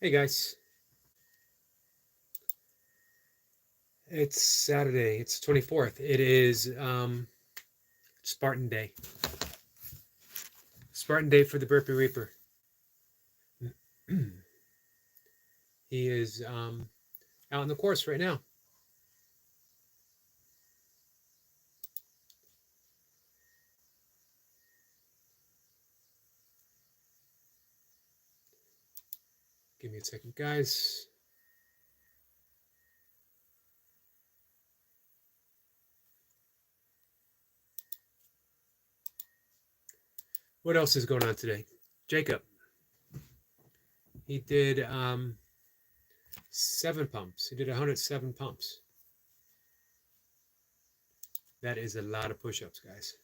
Hey guys, it's Saturday. It's 24th. It is Spartan Day. Spartan Day for the Burpee Reaper. He is out on the course right now. Give me a second, guys. What else is going on today? Jacob. He did 7 pumps. He did 107 pumps. That is a lot of push-ups, guys.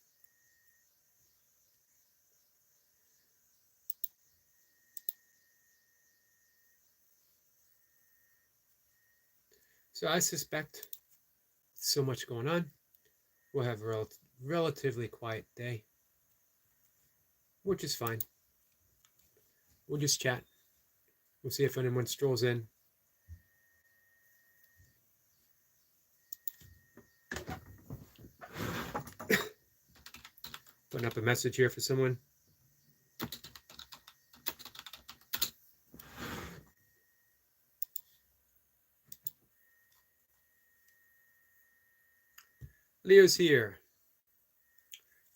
So I suspect so much going on. We'll have a relatively quiet day, which is fine. We'll just chat. We'll see if anyone strolls in. Putting up a message here for someone. Leo's here.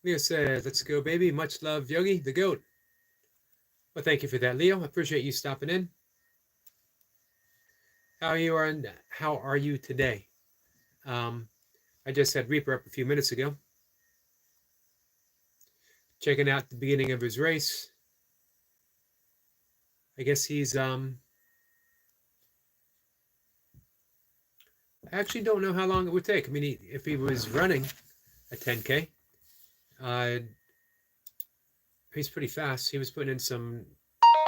Leo says, let's go, baby. Much love, Yogi, the goat. Well, thank you for that, Leo. I appreciate you stopping in. How are you today? I just had Reaper up a few minutes ago. Checking out the beginning of his race. I guess he's I actually don't know how long it would take. I mean, if he was running a 10K, he's pretty fast. He was putting in some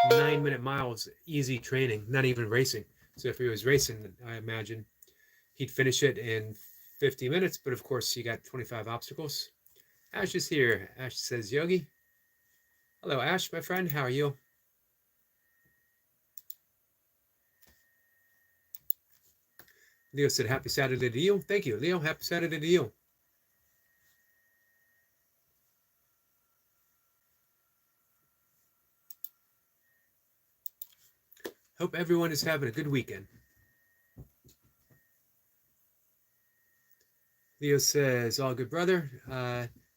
9-minute miles, easy training, not even racing. So if he was racing, I imagine he'd finish it in 50 minutes. But of course, you got 25 obstacles. Ash is here. Ash says, Yogi. Hello, Ash, my friend. How are you? Leo said, happy Saturday to you. Thank you, Leo. Happy Saturday to you. Hope everyone is having a good weekend. Leo says, all good, brother.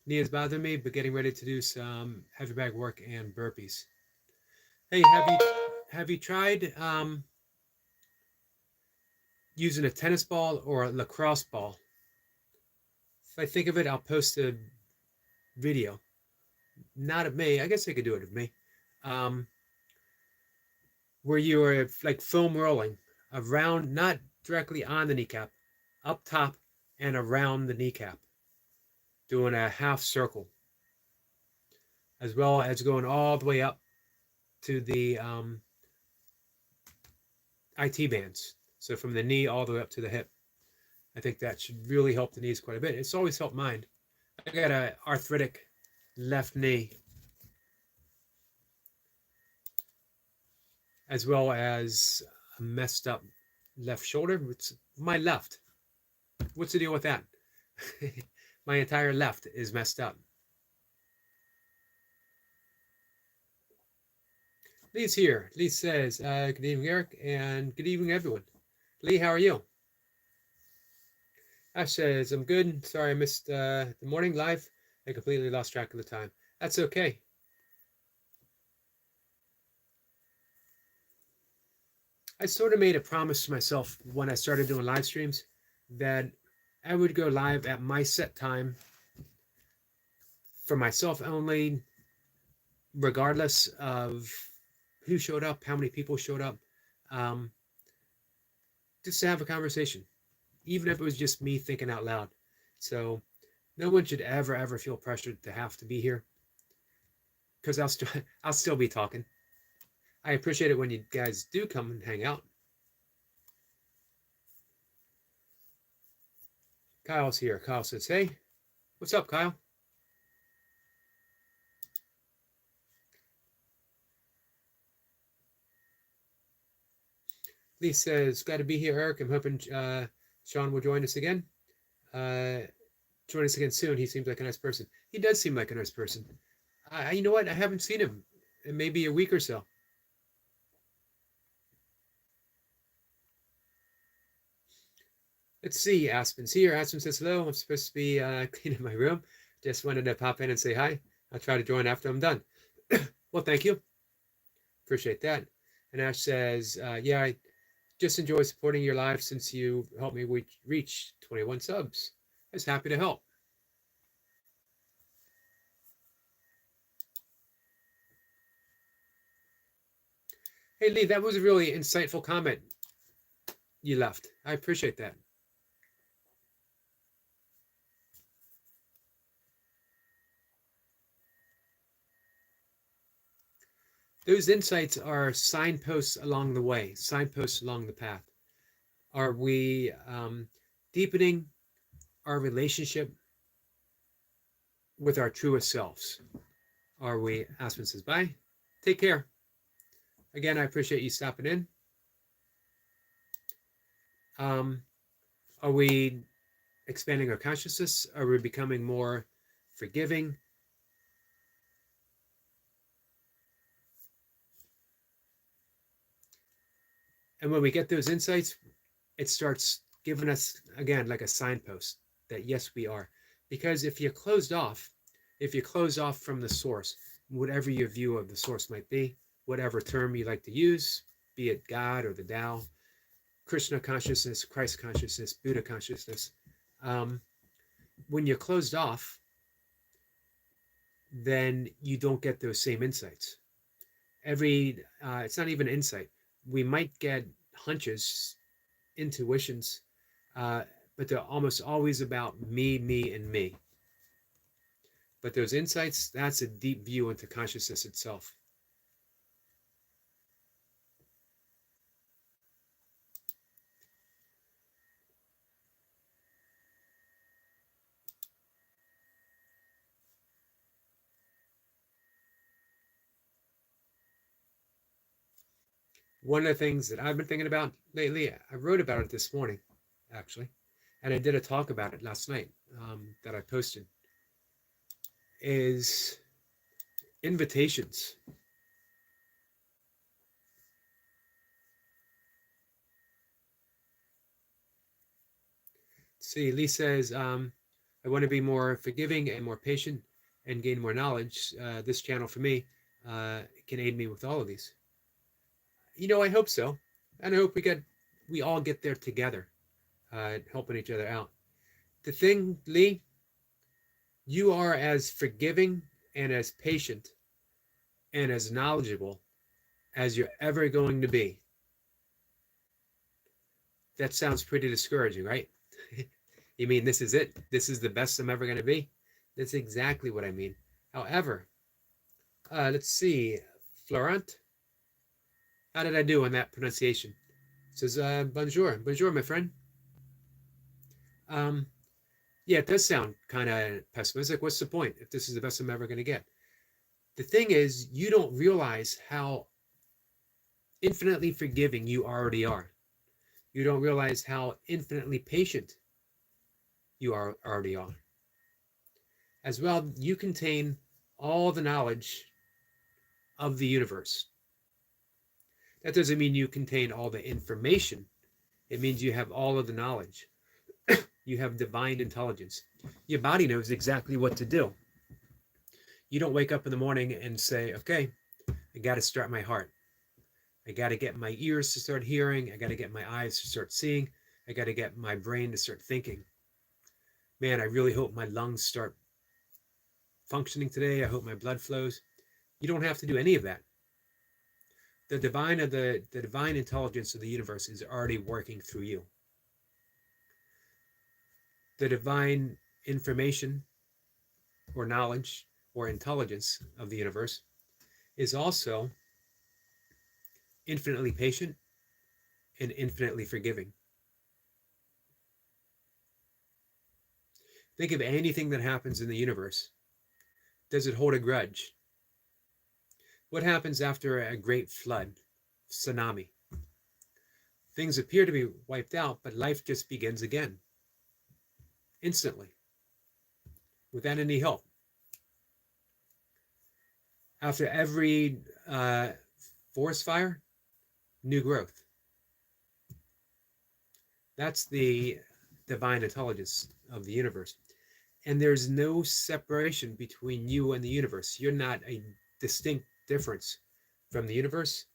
Knees bothering me, but getting ready to do some heavy bag work and burpees. Hey, have you tried using a tennis ball or a lacrosse ball? If I think of it, I'll post a video. Not of me. I guess I could do it of me. Where you are like foam rolling around, not directly on the kneecap, up top and around the kneecap, doing a half circle, as well as going all the way up to the IT bands. So from the knee all the way up to the hip. I think that should really help the knees quite a bit. It's always helped mine. I got an arthritic left knee, as well as a messed up left shoulder. It's my left. What's the deal with that? My entire left is messed up. Lee's here. Lee says, good evening, Eric, and good evening, everyone. Lee, how are you? Ash says, I'm good. Sorry I missed the morning live. I completely lost track of the time. That's okay. I sort of made a promise to myself when I started doing live streams that I would go live at my set time for myself only, regardless of who showed up, how many people showed up, just to have a conversation, even if it was just me thinking out loud. So no one should ever feel pressured to have to be here, because I'll still be talking. I appreciate it when you guys do come and hang out. Kyle's here. Kyle says, hey, what's up, Kyle? Lee says, "Got to be here, Eric. I'm hoping Sean will join us again. Join us again soon. He seems like a nice person. He does seem like a nice person. You know what? I haven't seen him in maybe a week or so. Let's see. Aspen's here. Aspen says hello. I'm supposed to be cleaning my room. Just wanted to pop in and say hi. I'll try to join after I'm done. Well, thank you. Appreciate that. And Ash says, yeah, I just enjoy supporting your live since you helped me reach 21 subs. I was happy to help. Hey, Lee, that was a really insightful comment you left. I appreciate that. Those insights are signposts along the way, signposts along the path. Are we deepening our relationship with our truest selves? Are we? Aspen says, bye. Take care. Again, I appreciate you stopping in. Are we expanding our consciousness? Are we becoming more forgiving? And when we get those insights, it starts giving us, again, like a signpost that yes, we are. Because if you're closed off, from the source, whatever your view of the source might be, whatever term you like to use, be it God or the Tao, Krishna consciousness, Christ consciousness, Buddha consciousness, when you're closed off, then you don't get those same insights. It's not even insight. We might get hunches, intuitions, but they're almost always about me, and me. But those insights, that's a deep view into consciousness itself. One of the things that I've been thinking about lately, I wrote about it this morning, actually, and I did a talk about it last night that I posted, is invitations. See, Lee says, I want to be more forgiving and more patient and gain more knowledge. This channel for me can aid me with all of these. I hope so. And I hope we all get there together, helping each other out. The thing, Lee, you are as forgiving and as patient and as knowledgeable as you're ever going to be. That sounds pretty discouraging, right? You mean this is it? This is the best I'm ever going to be? That's exactly what I mean. However, let's see. Florent, how did I do on that pronunciation? It says, bonjour. Bonjour, my friend. Yeah, it does sound kind of pessimistic. What's the point if this is the best I'm ever going to get? The thing is, you don't realize how infinitely forgiving you already are. You don't realize how infinitely patient you already are. As well, you contain all the knowledge of the universe. That doesn't mean you contain all the information. It means you have all of the knowledge. You have divine intelligence. Your body knows exactly what to do. You don't wake up in the morning and say, okay, I got to start my heart. I got to get my ears to start hearing. I got to get my eyes to start seeing. I got to get my brain to start thinking. Man, I really hope my lungs start functioning today. I hope my blood flows. You don't have to do any of that. The divine intelligence of the universe is already working through you. The divine information or knowledge or intelligence of the universe is also infinitely patient and infinitely forgiving. Think of anything that happens in the universe. Does it hold a grudge? What happens after a great flood, tsunami? Things appear to be wiped out, but life just begins again, instantly, without any help. After every forest fire, new growth. That's the divine intelligence of the universe. And there's no separation between you and the universe. You're not a distinct difference from the universe.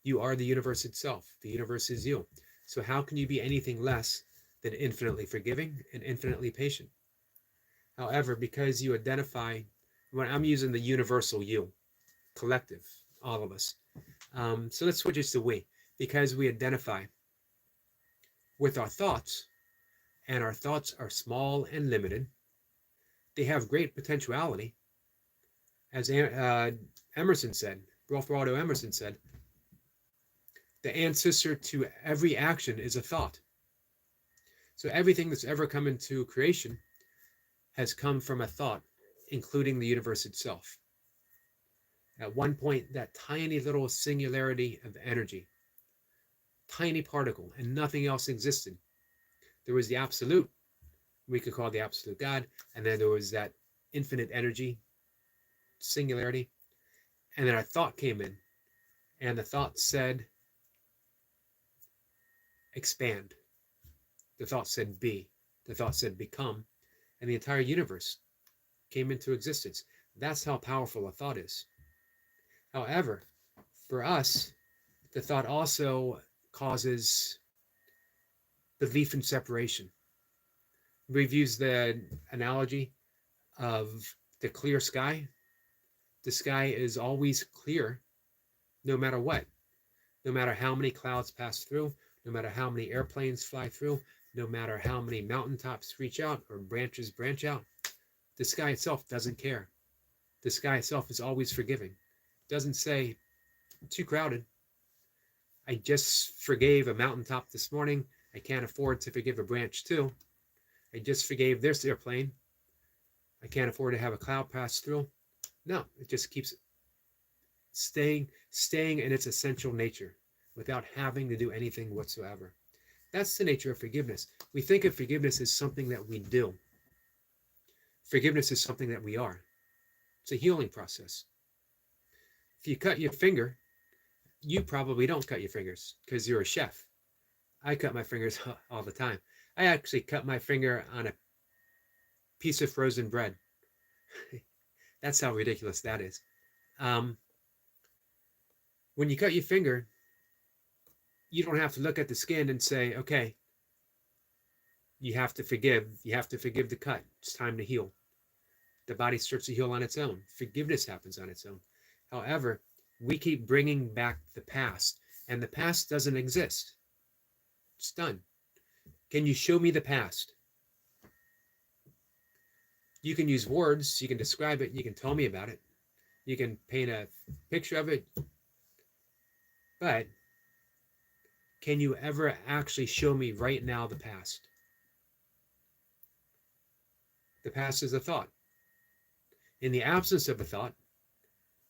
You are the universe itself. The universe is you. So how can you be anything less than infinitely forgiving and infinitely patient? However, because you identify, when I'm using the universal you, collective, all of us. So let's switch it to we. Because we identify with our thoughts, and our thoughts are small and limited, they have great potentiality. As Emerson said, Ralph Waldo Emerson said, the ancestor to every action is a thought. So everything that's ever come into creation has come from a thought, including the universe itself. At one point, that tiny little singularity of energy, tiny particle, and nothing else existed. There was the absolute, we could call the absolute God, and then there was that infinite energy, singularity, and then our thought came in, and the thought said, expand. The thought said be. The thought said become, and the entire universe came into existence. That's how powerful a thought is. However, for us, the thought also causes belief in separation. We've used the analogy of the clear sky. The sky is always clear, no matter what. No matter how many clouds pass through, no matter how many airplanes fly through, no matter how many mountaintops reach out or branches branch out, the sky itself doesn't care. The sky itself is always forgiving. It doesn't say, too crowded. I just forgave a mountaintop this morning. I can't afford to forgive a branch too. I just forgave this airplane. I can't afford to have a cloud pass through. No, it just keeps staying in its essential nature without having to do anything whatsoever. That's the nature of forgiveness. We think of forgiveness as something that we do. Forgiveness is something that we are. It's a healing process. If you cut your finger, you probably don't cut your fingers because you're a chef. I cut my fingers all the time. I actually cut my finger on a piece of frozen bread. That's how ridiculous that is. When you cut your finger, you don't have to look at the skin and say, okay, you have to forgive. You have to forgive the cut. It's time to heal. The body starts to heal on its own. Forgiveness happens on its own. However, we keep bringing back the past, and the past doesn't exist. It's done. Can you show me the past? You can use words, you can describe it, you can tell me about it, you can paint a picture of it, but can you ever actually show me right now the past? The past is a thought. In the absence of a thought,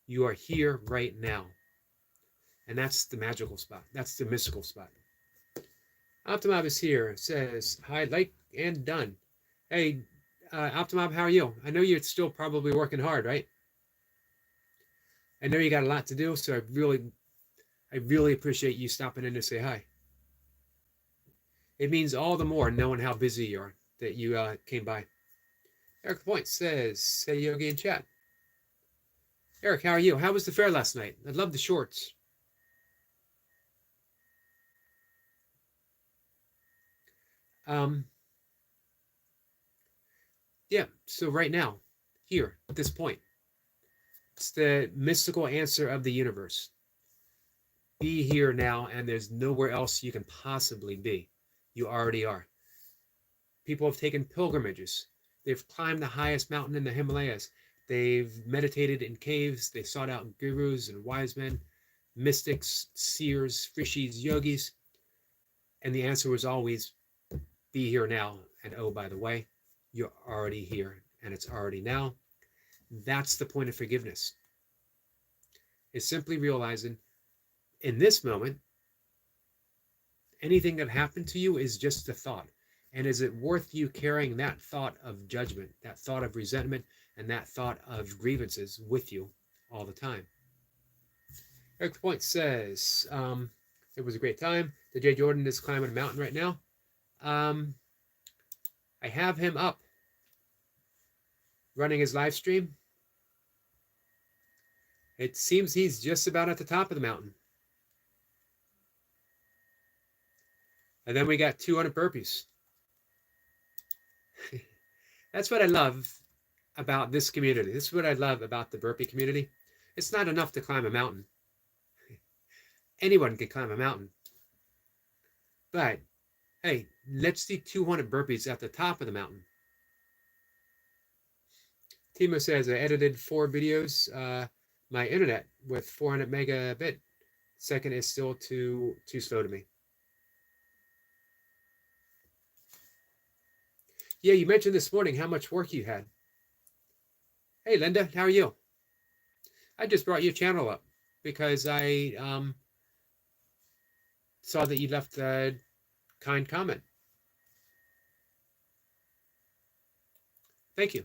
you are here right now. And that's the magical spot. That's the mystical spot. Optimob is here. Says, hi, like, and done. Hey, Optimob, how are you? I know you're still probably working hard, right? I know you got a lot to do, so I really appreciate you stopping in to say hi. It means all the more knowing how busy you are that you came by. Eric Point says, say yogi in chat. Eric, how are you? How was the fair last night? I love the shorts. Yeah, so right now, here, at this point, it's the mystical answer of the universe. Be here now, and there's nowhere else you can possibly be. You already are. People have taken pilgrimages. They've climbed the highest mountain in the Himalayas. They've meditated in caves. They sought out gurus and wise men, mystics, seers, rishis, yogis. And the answer was always, be here now. And oh, by the way, you're already here, and it's already now. That's the point of forgiveness. It's simply realizing in this moment, anything that happened to you is just a thought. And is it worth you carrying that thought of judgment, that thought of resentment, and that thought of grievances with you all the time? Eric Point says, it was a great time. The Jay Jordan is climbing a mountain right now. I have him up running his live stream. It seems he's just about at the top of the mountain. And then we got 200 burpees. That's what I love about this community. This is what I love about the burpee community. It's not enough to climb a mountain. Anyone can climb a mountain. But, hey, let's do 200 burpees at the top of the mountain. Timo says, I edited 4 videos. My internet with 400 megabit second is still too slow to me. Yeah, you mentioned this morning how much work you had. Hey, Linda, how are you? I just brought your channel up because I saw that you left a kind comment. Thank you.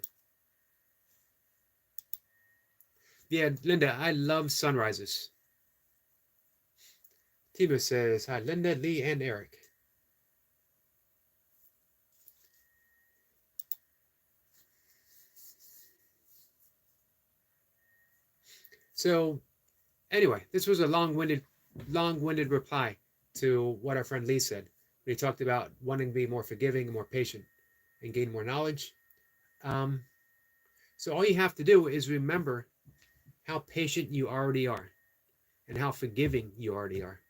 Yeah, Linda, I love sunrises. Timo says, hi, Linda, Lee, and Eric. So, anyway, this was a long-winded reply to what our friend Lee said. He talked about wanting to be more forgiving and more patient and gain more knowledge. So all you have to do is remember how patient you already are and how forgiving you already are.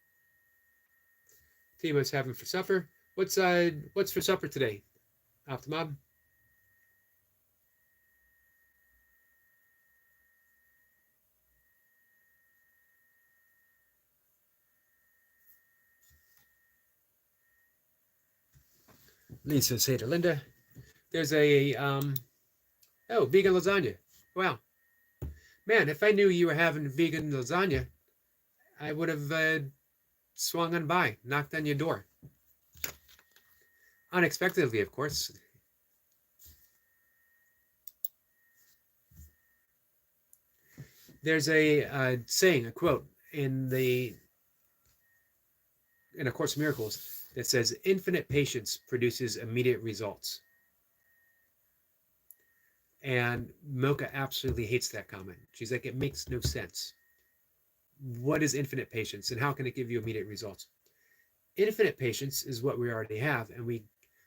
Timo's having for supper. What's for supper today, Optimum? Lisa, say to Linda, there's a vegan lasagna. Wow, man, if I knew you were having vegan lasagna, I would have swung on by, knocked on your door. Unexpectedly, of course. There's a saying, a quote in A Course in Miracles that says, infinite patience produces immediate results. And Mocha absolutely hates that comment. She's like, it makes no sense. What is infinite patience and how can it give you immediate results? Infinite patience is what we already have. And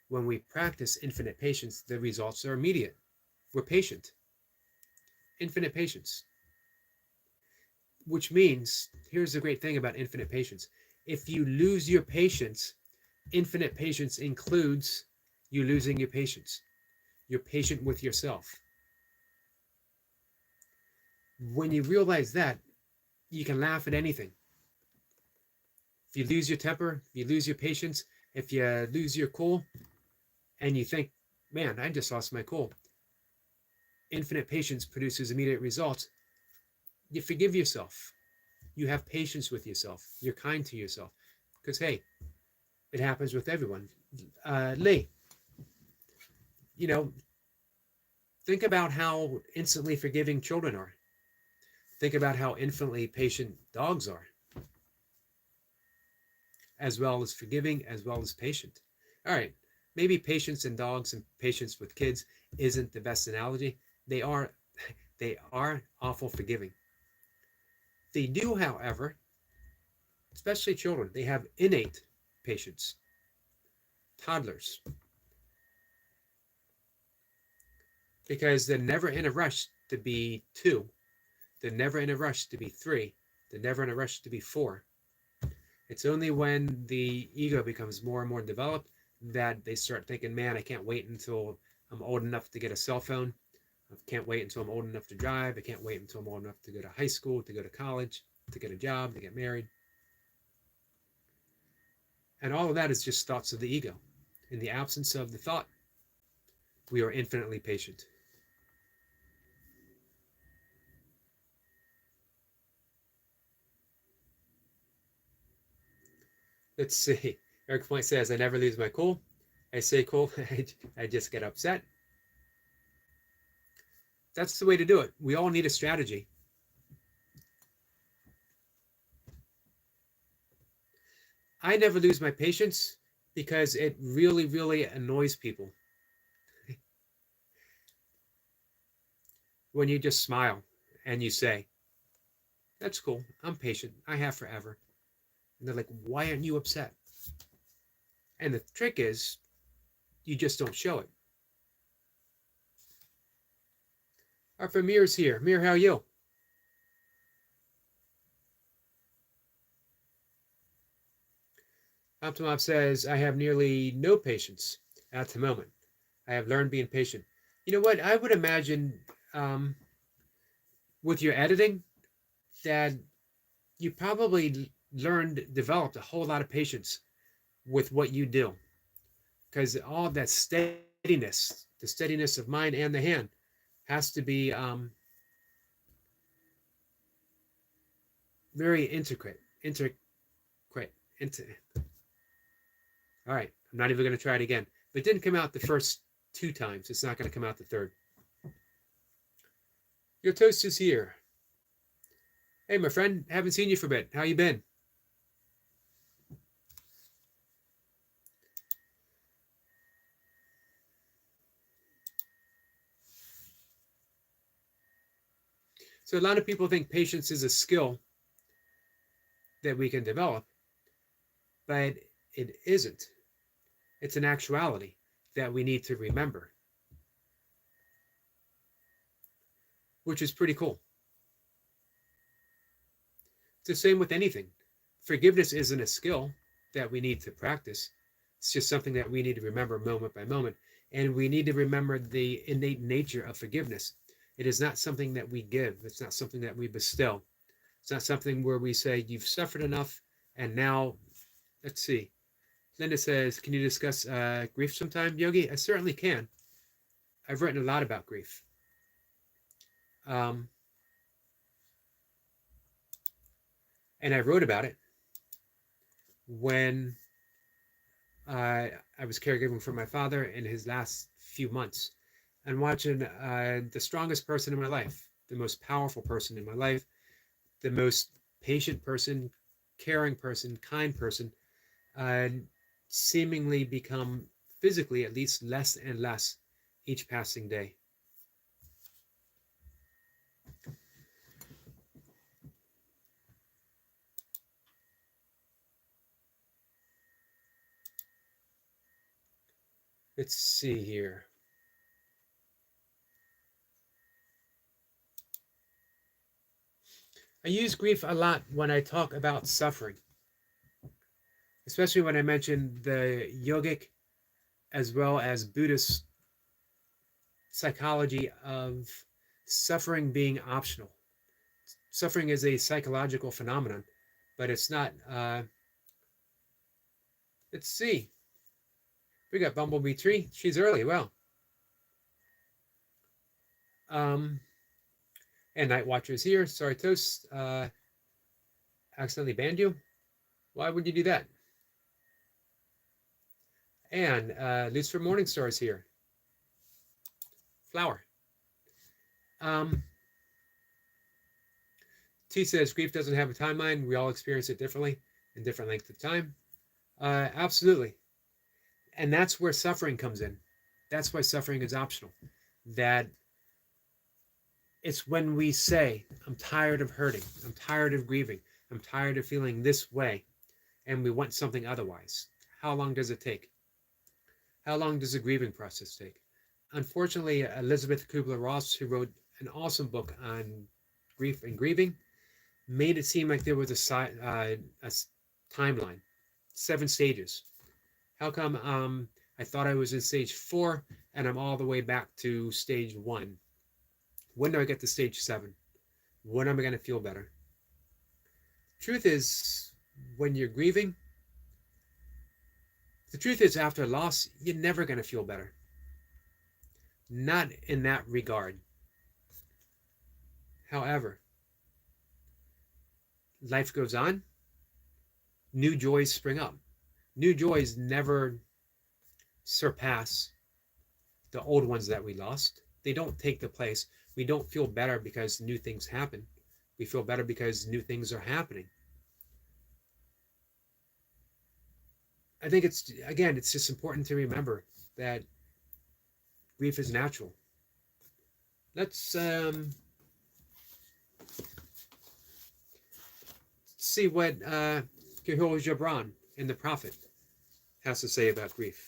when we practice infinite patience, the results are immediate. We're patient. Infinite patience. Which means, here's the great thing about infinite patience. If you lose your patience, infinite patience includes you losing your patience. You're patient with yourself. When you realize that, you can laugh at anything. If you lose your temper, if you lose your patience, if you lose your cool, and you think, man, I just lost my cool. Infinite patience produces immediate results. You forgive yourself. You have patience with yourself. You're kind to yourself. Because, hey, it happens with everyone. Lee, think about how instantly forgiving children are. Think about how infinitely patient dogs are. As well as forgiving, as well as patient. All right, maybe patience in dogs and patience with kids isn't the best analogy. They are awful forgiving. They do, however, especially children, they have innate patience. Toddlers. Because they're never in a rush to be 2. They're never in a rush to be 3. They're never in a rush to be 4. It's only when the ego becomes more and more developed that they start thinking, man, I can't wait until I'm old enough to get a cell phone. I can't wait until I'm old enough to drive. I can't wait until I'm old enough to go to high school, to go to college, to get a job, to get married. And all of that is just thoughts of the ego. In the absence of the thought, we are infinitely patient. Let's see. Eric Point says, I never lose my cool. I say cool, I just get upset. That's the way to do it. We all need a strategy. I never lose my patience because it really, really annoys people when you just smile and you say, that's cool. I'm patient. I have forever. And they're like, why aren't you upset? And the trick is, you just don't show it. Our Mir's here. Mir, how are you? Optimop says, I have nearly no patience at the moment. I have learned being patient. You know what? I would imagine with your editing that you probably developed a whole lot of patience with what you do. Because all that steadiness, the steadiness of mind and the hand, has to be very intricate. All right, I'm not even going to try it again. If it didn't come out the first 2 times, it's not going to come out the third. Your toast is here. Hey, my friend, haven't seen you for a bit. How you been? So a lot of people think patience is a skill that we can develop, but it isn't. It's an actuality that we need to remember, which is pretty cool. It's the same with anything. Forgiveness isn't a skill that we need to practice. It's just something that we need to remember moment by moment. And we need to remember the innate nature of forgiveness. It is not something that we give. It's not something that we bestow. It's not something where we say, you've suffered enough, and now, let's see. Linda says, can you discuss grief sometime, Yogi? I certainly can. I've written a lot about grief. And I wrote about it when I was caregiving for my father in his last few months, and watching the strongest person in my life, the most powerful person in my life, the most patient person, caring person, kind person, seemingly become physically at least less and less each passing day. Let's see here. I use grief a lot when I talk about suffering, especially when I mention the yogic as well as Buddhist psychology of suffering being optional. Suffering is a psychological phenomenon, but it's not. Let's see. We got Bumblebee Tree. She's early. Wow. And Night Watcher's here. Sorry, Toast. Accidentally banned you. Why would you do that? And Lucifer Morningstar is here. Flower. T says grief doesn't have a timeline. We all experience it differently in different lengths of time. Absolutely. And that's where suffering comes in. That's why suffering is optional. That it's when we say, I'm tired of hurting, I'm tired of grieving, I'm tired of feeling this way, and we want something otherwise. How long does it take? How long does the grieving process take? Unfortunately, Elizabeth Kubler-Ross, who wrote an awesome book on grief and grieving, made it seem like there was a timeline, 7 stages. How come I thought I was in stage 4 and I'm all the way back to stage 1? When do I get to stage 7? When am I going to feel better? Truth is, when you're grieving, the truth is after loss, you're never going to feel better. Not in that regard. However, life goes on. New joys spring up. New joys never surpass the old ones that we lost. They don't take the place. We don't feel better because new things happen. We feel better because new things are happening. I think it's just important to remember that grief is natural. Let's see what Kehil Gibran in The Prophet has to say about grief.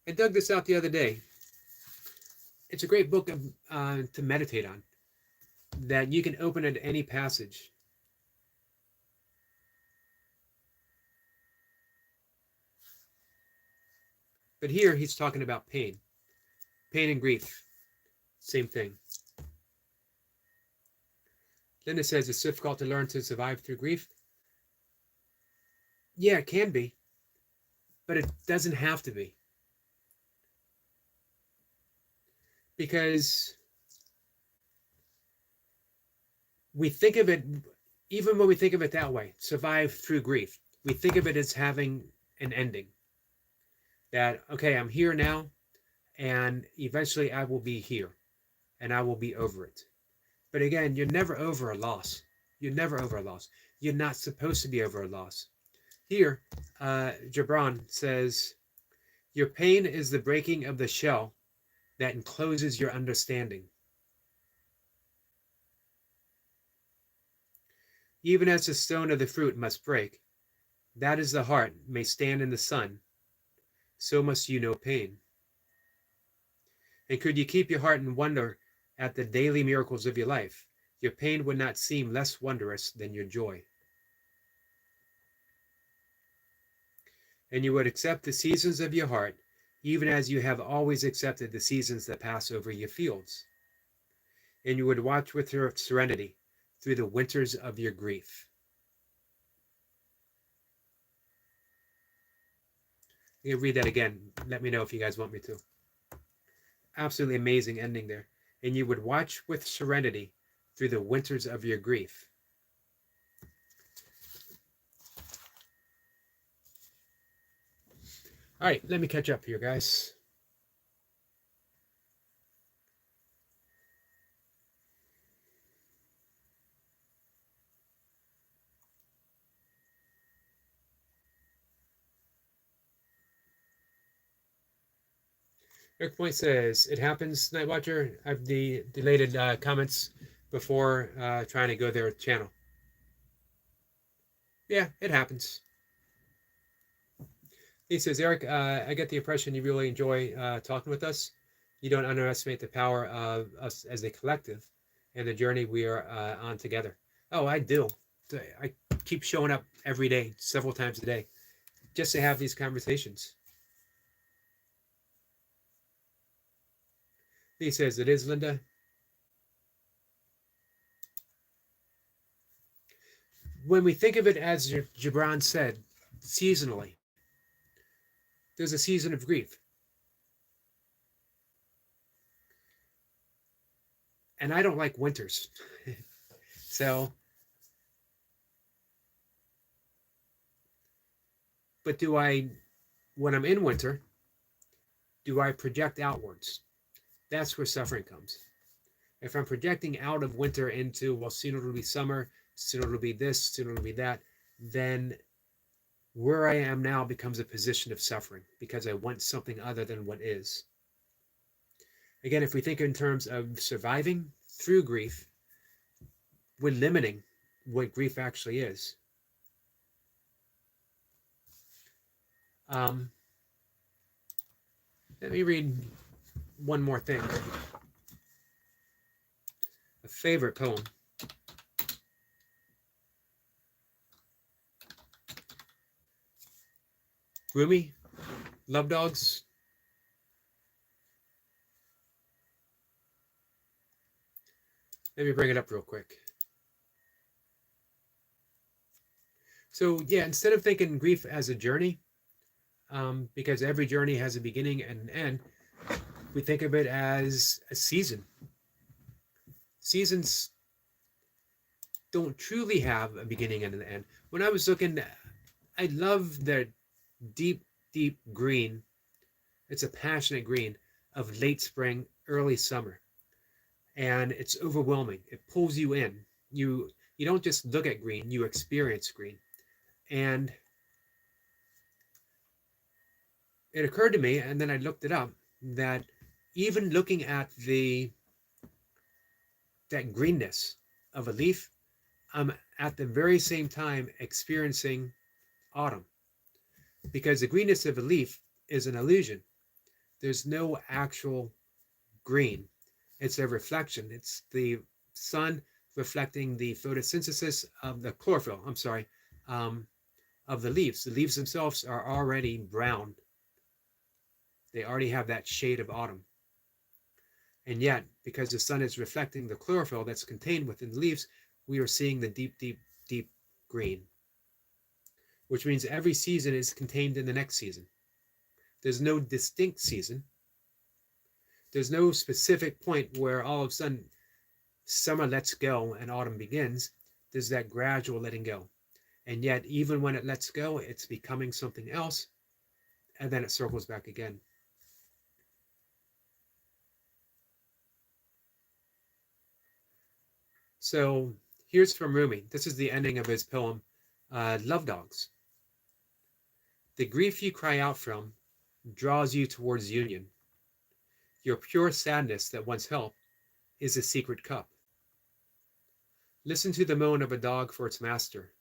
I dug this out the other day. It's a great book to meditate on, that you can open at any passage. But here he's talking about pain. Pain and grief, same thing. Linda says it's difficult to learn to survive through grief. Yeah, it can be, but it doesn't have to be. Because we think of it, even when we think of it that way, survive through grief, we think of it as having an ending. That, okay, I'm here now, and eventually I will be here, and I will be over it. But again, you're never over a loss. You're never over a loss. You're not supposed to be over a loss. Here, Gibran says, your pain is the breaking of the shell that encloses your understanding. Even as the stone of the fruit must break, that is the heart may stand in the sun, so must you know pain. And could you keep your heart in wonder at the daily miracles of your life, your pain would not seem less wondrous than your joy. And you would accept the seasons of your heart, even as you have always accepted the seasons that pass over your fields. And you would watch with your serenity through the winters of your grief. I'm going to read that again. Let me know if you guys want me to. Absolutely amazing ending there. And you would watch with serenity through the winters of your grief. All right, let me catch up here, guys. Eric Point says, it happens, Night Watcher. I've deleted comments before trying to go their channel. Yeah, it happens. He says, Eric, I get the impression you really enjoy talking with us. You don't underestimate the power of us as a collective and the journey we are on together. Oh, I do. I keep showing up every day, several times a day, just to have these conversations. He says, it is, Linda. When we think of it, as Gibran said, seasonally, there's a season of grief. And I don't like winters. So, but when I'm in winter, do I project outwards? That's where suffering comes. If I'm projecting out of winter into, well, soon it'll be summer, soon it'll be this, soon it'll be that, then where I am now becomes a position of suffering because I want something other than what is. Again, if we think in terms of surviving through grief, we're limiting what grief actually is. Let me read one more thing. A favorite poem. Rumi, Love Dogs. Let me bring it up real quick. So yeah, instead of thinking grief as a journey, because every journey has a beginning and an end, we think of it as a season. Seasons don't truly have a beginning and an end. When I was looking, I love the deep, deep green. It's a passionate green of late spring, early summer, and it's overwhelming. It pulls you in. You don't just look at green; you experience green. And it occurred to me, and then I looked it up, that even looking at the that greenness of a leaf, I'm at the very same time experiencing autumn, because the greenness of a leaf is an illusion. There's no actual green. It's a reflection. It's the sun reflecting the photosynthesis of the chlorophyll. I'm sorry, um, of the leaves. The leaves themselves are already brown. They already have that shade of autumn. And yet, because the sun is reflecting the chlorophyll that's contained within the leaves, we are seeing the deep, deep, deep green, which means every season is contained in the next season. There's no distinct season. There's no specific point where all of a sudden summer lets go and autumn begins. There's that gradual letting go. And yet, even when it lets go, it's becoming something else, and then it circles back again. So here's from Rumi. This is the ending of his poem, Love Dogs. The grief you cry out from draws you towards union. Your pure sadness that wants help is a secret cup. Listen to the moan of a dog for its master.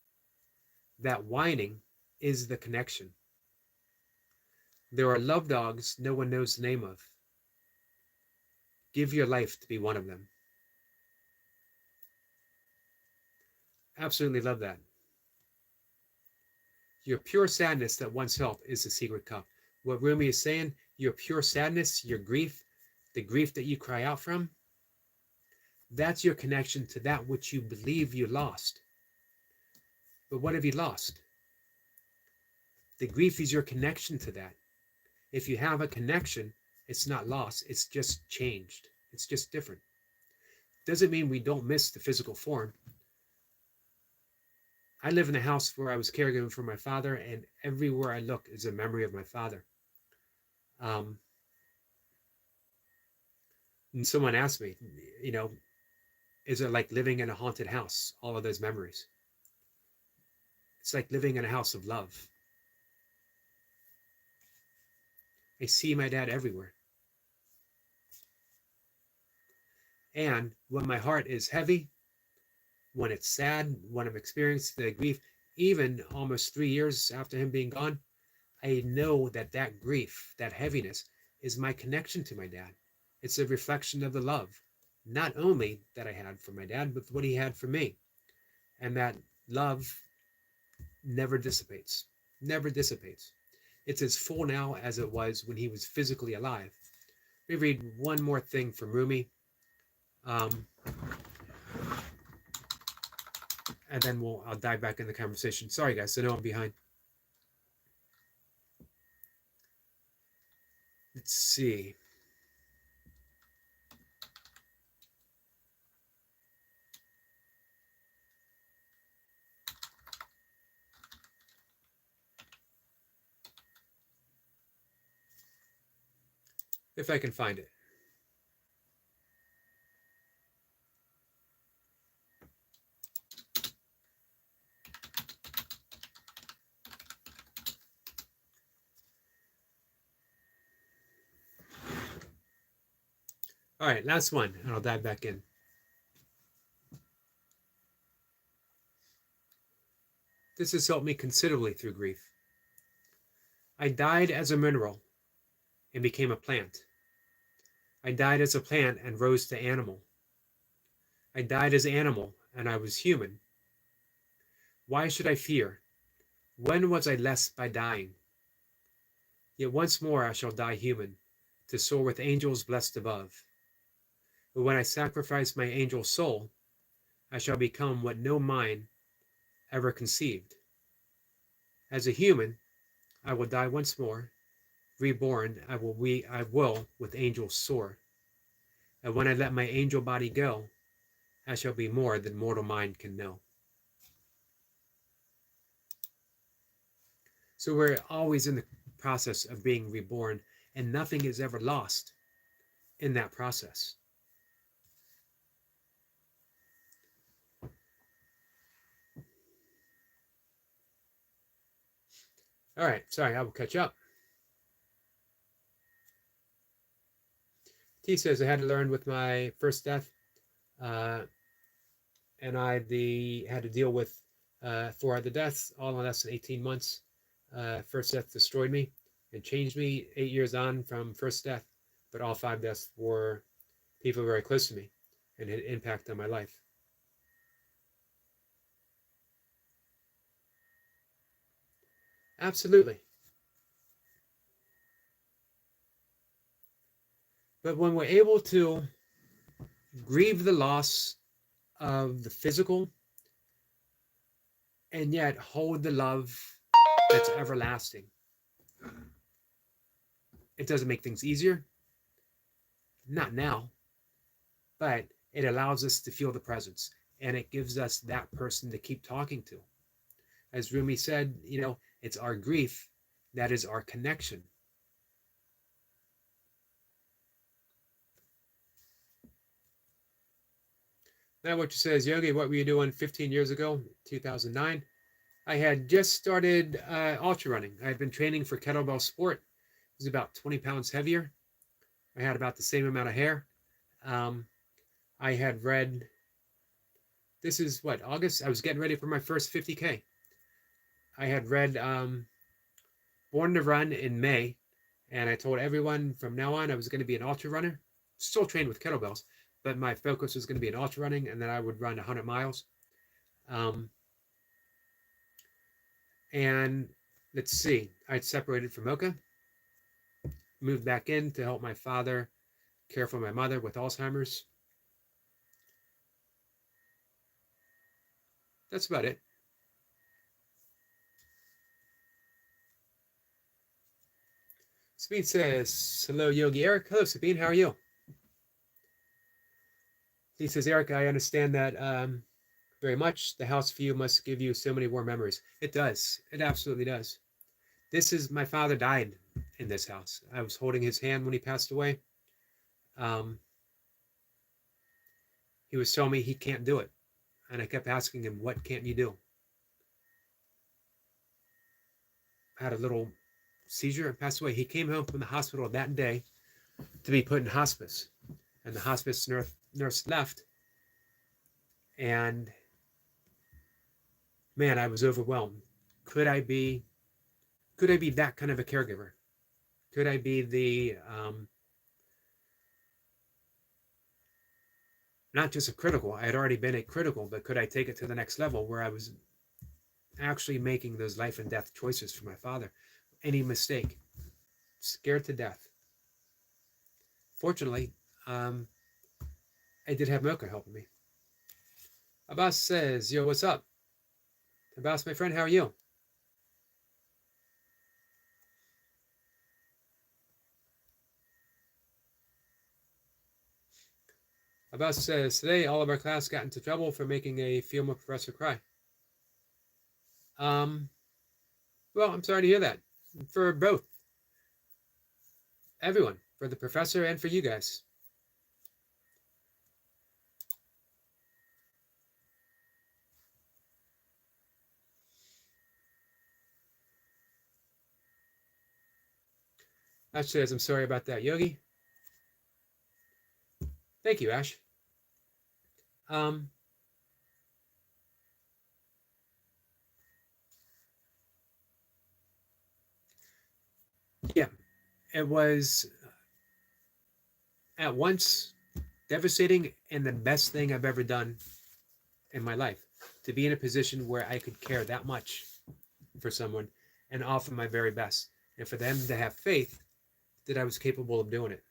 That whining is the connection. There are love dogs no one knows the name of. Give your life to be one of them. Absolutely love that. Your pure sadness that wants help is the secret cup. What Rumi is saying, your pure sadness, your grief, the grief that you cry out from, that's your connection to that which you believe you lost. But what have you lost? The grief is your connection to that. If you have a connection, it's not lost, it's just changed. It's just different. Doesn't mean we don't miss the physical form. I live in a house where I was caregiving for my father, and everywhere I look is a memory of my father. And someone asked me, you know, is it like living in a haunted house, all of those memories? It's like living in a house of love. I see my dad everywhere. And when my heart is heavy, when it's sad, when I'm experiencing the grief, even almost 3 years after him being gone, I know that that grief, that heaviness, is my connection to my dad. It's a reflection of the love, not only that I had for my dad, but what he had for me. And that love never dissipates, never dissipates. It's as full now as it was when he was physically alive. Let me read one more thing from Rumi, and then I'll dive back in the conversation. Sorry, guys, I know I'm behind. Let's see. If I can find it. All right, last one, and I'll dive back in. This has helped me considerably through grief. I died as a mineral and became a plant. I died as a plant and rose to animal. I died as animal and I was human. Why should I fear? When was I less by dying? Yet once more I shall die human, to soar with angels blessed above. But when I sacrifice my angel soul, I shall become what no mind ever conceived, As a human, I will die once more. Reborn, I will with angels soar. And when I let my angel body go, I shall be more than mortal mind can know. So we're always in the process of being reborn, and nothing is ever lost in that process. All right, sorry, I will catch up. T says, I had to learn with my first death, and I had to deal with 4 other deaths, all in less than 18 months. First death destroyed me and changed me 8 years on from first death, but all 5 deaths were people very close to me and had impact on my life. Absolutely. But when we're able to grieve the loss of the physical and yet hold the love that's everlasting, it doesn't make things easier. Not now, but it allows us to feel the presence, and it gives us that person to keep talking to. As Rumi said, it's our grief that is our connection. Now, what you says, Yogi, what were you doing 15 years ago, 2009? I had just started ultra running. I had been training for kettlebell sport. It was about 20 pounds heavier. I had about the same amount of hair. I had read, this is what, August? I was getting ready for my first 50K. I had read Born to Run in May, and I told everyone from now on I was going to be an ultra runner. Still trained with kettlebells, but my focus was going to be an ultra running, and then I would run 100 miles. And let's see, I'd separated from Mocha, moved back in to help my father care for my mother with Alzheimer's. That's about it. Sabine says, hello, Yogi Eric. Hello, Sabine. How are you? He says, Eric, I understand that very much. The house view must give you so many warm memories. It does. It absolutely does. My father died in this house. I was holding his hand when he passed away. He was telling me he can't do it. And I kept asking him, what can't you do? I had a little seizure and passed away. He came home from the hospital that day to be put in hospice. And the hospice nurse left. And man, I was overwhelmed. Could I be that kind of a caregiver? Could I be the not just a critical? I had already been a critical, but could I take it to the next level where I was actually making those life and death choices for my father? Any mistake, scared to death. Fortunately, I did have Mocha helping me. Abbas says, yo, what's up? Abbas, my friend, how are you? Abbas says, today all of our class got into trouble for making a Fielma professor cry. Well, I'm sorry to hear that. For both. Everyone. For the professor and for you guys. Ash says, I'm sorry about that, Yogi. Thank you, Ash. Yeah, it was at once devastating and the best thing I've ever done in my life, to be in a position where I could care that much for someone and offer my very best, and for them to have faith that I was capable of doing it.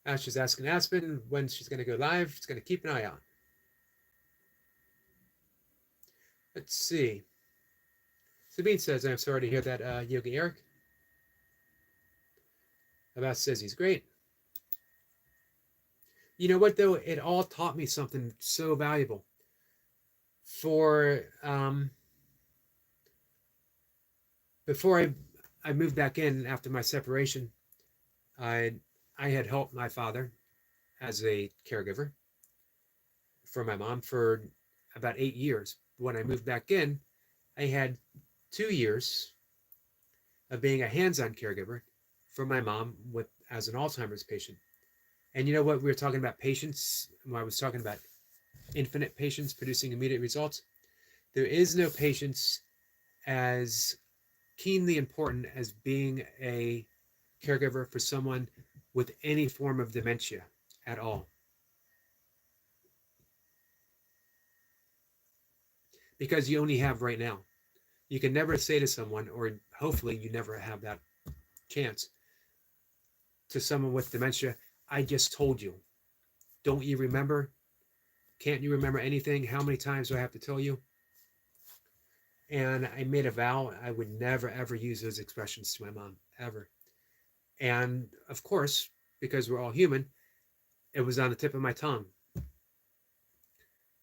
Ash is asking Aspen when she's going to go live. She's going to keep an eye out. Let's see. Sabine says, I'm sorry to hear that, Yogi Eric. Abbas says he's great. You know what, though? It all taught me something so valuable. Before I moved back in after my separation, I had helped my father as a caregiver for my mom for about 8 years. When I moved back in, I had 2 years of being a hands-on caregiver for my mom as an Alzheimer's patient. And you know what? We were talking about patience when I was talking about infinite patience producing immediate results. There is no patience as keenly important as being a caregiver for someone with any form of dementia at all. Because you only have right now. You can never say to someone, or hopefully you never have that chance, to someone with dementia, I just told you. Don't you remember? Can't you remember anything? How many times do I have to tell you? And I made a vow I would never, ever use those expressions to my mom, ever. And of course, because we're all human, it was on the tip of my tongue.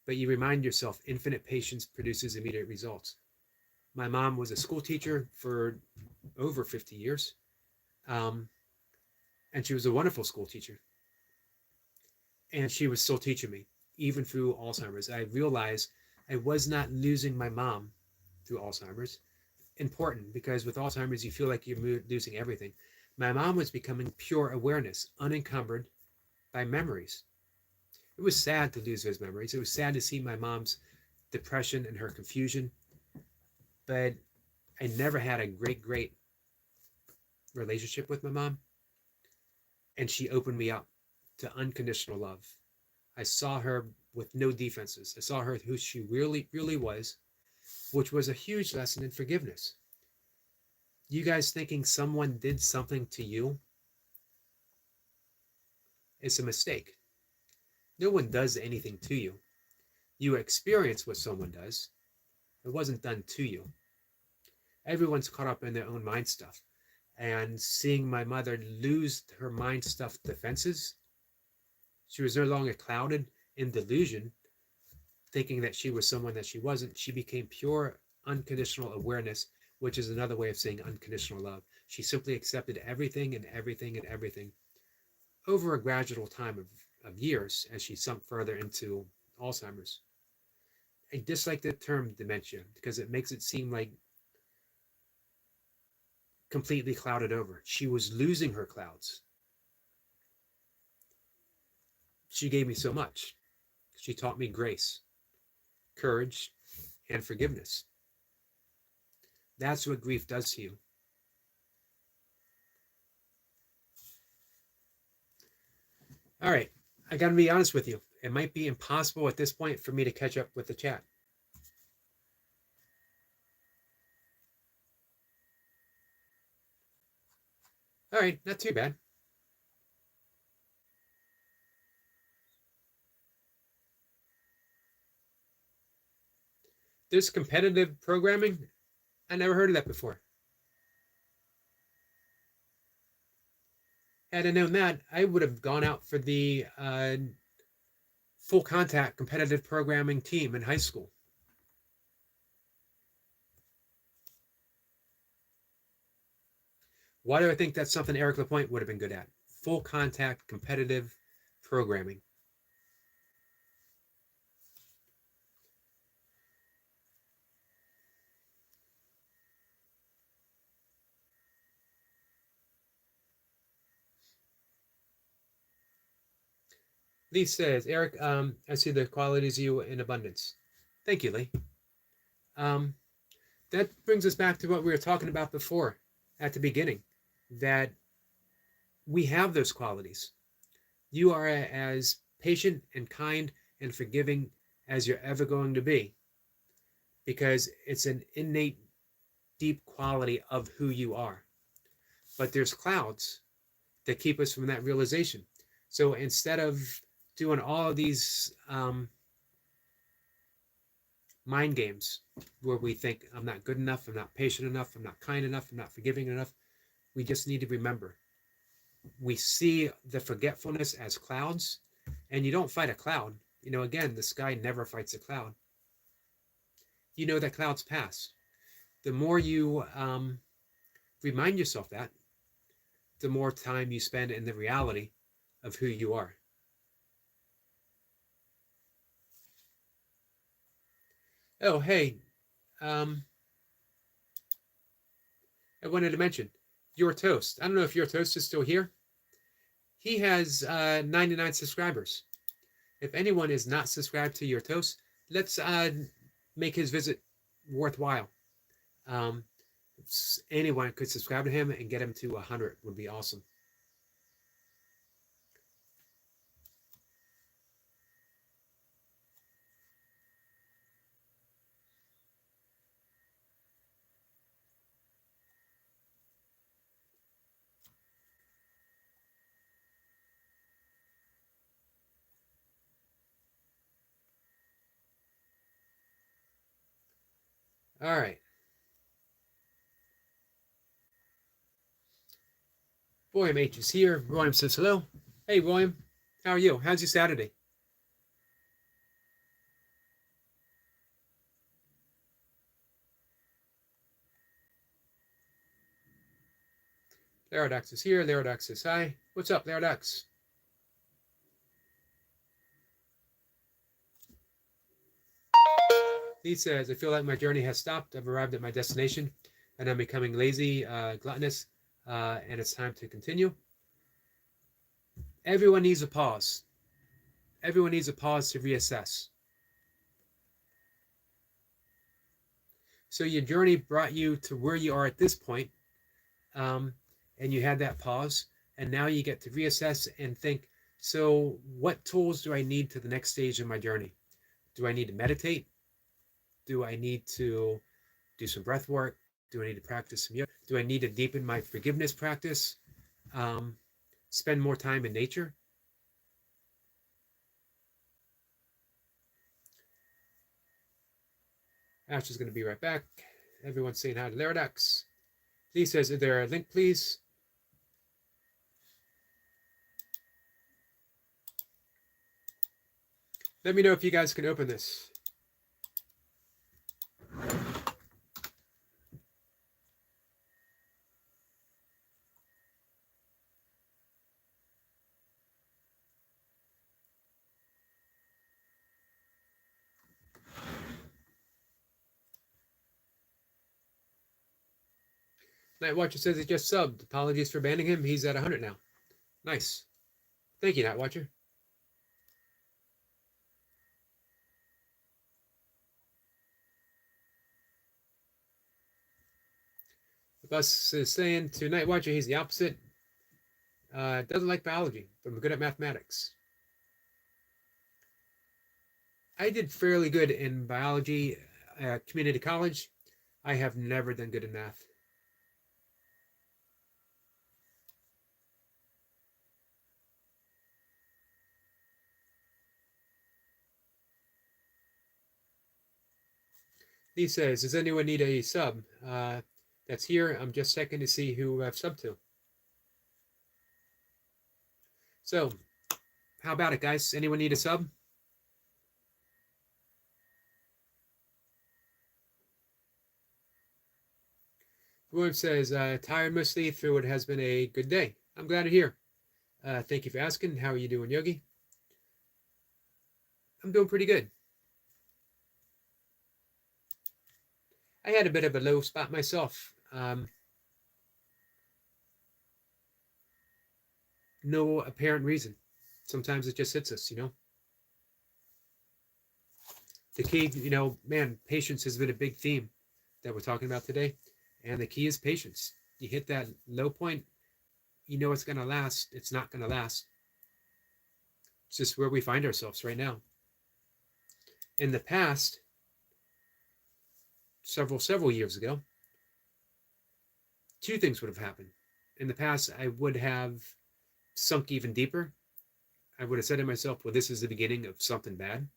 But you remind yourself, infinite patience produces immediate results. My mom was a school teacher for over 50 years. And she was a wonderful school teacher. And she was still teaching me, even through Alzheimer's. I realized I was not losing my mom through Alzheimer's. Important, because with Alzheimer's, you feel like you're losing everything. My mom was becoming pure awareness, unencumbered by memories. It was sad to lose those memories. It was sad to see my mom's depression and her confusion. But I never had a great relationship with my mom. And she opened me up to unconditional love. I saw her with no defenses. I saw her who she really was, which was a huge lesson in forgiveness. You guys thinking someone did something to you is a mistake. No one does anything to you. You experience what someone does. It wasn't done to you. Everyone's caught up in their own mind stuff. And seeing my mother lose her mind stuff defenses, she was no longer clouded in delusion, thinking that she was someone that she wasn't. She became pure, unconditional awareness, which is another way of saying unconditional love. She simply accepted everything and everything and everything over a gradual time of years as she sunk further into Alzheimer's. I dislike the term dementia because it makes it seem like completely clouded over. She was losing her clouds. She gave me so much. She taught me grace, courage, and forgiveness. That's what grief does to you. All right, I gotta be honest with you. It might be impossible at this point for me to catch up with the chat. All right, not too bad. There's competitive programming. I never heard of that before. Had I known that, I would have gone out for the full contact competitive programming team in high school. Why do I think that's something Eric Lapointe would have been good at? Full contact competitive programming. Lee says, Eric, I see the qualities of you in abundance. Thank you, Lee. That brings us back to what we were talking about before at the beginning, that we have those qualities. You are as patient and kind and forgiving as you're ever going to be, because it's an innate, deep quality of who you are. But there's clouds that keep us from that realization. So instead of doing all of these mind games where we think I'm not good enough, I'm not patient enough, I'm not kind enough, I'm not forgiving enough, we just need to remember we see the forgetfulness as clouds, and you don't fight a cloud. You know, again, the sky never fights a cloud. You know that clouds pass. The more you remind yourself that, the more time you spend in the reality of who you are. Oh, hey, um, I wanted to mention Your Toast. I don't know if Your Toast is still here. He has 99 subscribers. If anyone is not subscribed to Your Toast, let's make his visit worthwhile. Um, anyone could subscribe to him and get him to 100 would be awesome. All right. William H is here. William says hello. Hey, William. How are you? How's your Saturday? Laradox is here. Laradox says hi. What's up, Laradox? He says, I feel like my journey has stopped. I've arrived at my destination and I'm becoming lazy, gluttonous, and it's time to continue. Everyone needs a pause. Everyone needs a pause to reassess. So your journey brought you to where you are at this point, and you had that pause, and now you get to reassess and think, so what tools do I need to the next stage of my journey? Do I need to meditate? Do I need to do some breath work? Do I need to practice some yoga? Do I need to deepen my forgiveness practice? Spend more time in nature? Ash is going to be right back. Everyone's saying hi to Laradox. Lee says, is there a link, please? Let me know if you guys can open this. Night Watcher says he just subbed. Apologies for banning him. He's at 100 now. Nice. Thank you, Night Watcher. The bus is saying to Night Watcher he's the opposite. Doesn't like biology, but I'm good at mathematics. I did fairly good in biology at community college. I have never done good in math. He says, does anyone need a sub? That's here. I'm just checking to see who I've subbed to. So, how about it, guys? Anyone need a sub? William says, tired mostly through it has been a good day. I'm glad to hear. Thank you for asking. How are you doing, Yogi? I'm doing pretty good. I had a bit of a low spot myself. No apparent reason. Sometimes it just hits us, you know. The key, you know, man, patience has been a big theme that we're talking about today. And the key is patience. You hit that low point, you know it's going to last. It's not going to last. It's just where we find ourselves right now. In the past, several years ago, two things would have happened. In the past, I would have sunk even deeper I would have said to myself, well, this is the beginning of something bad.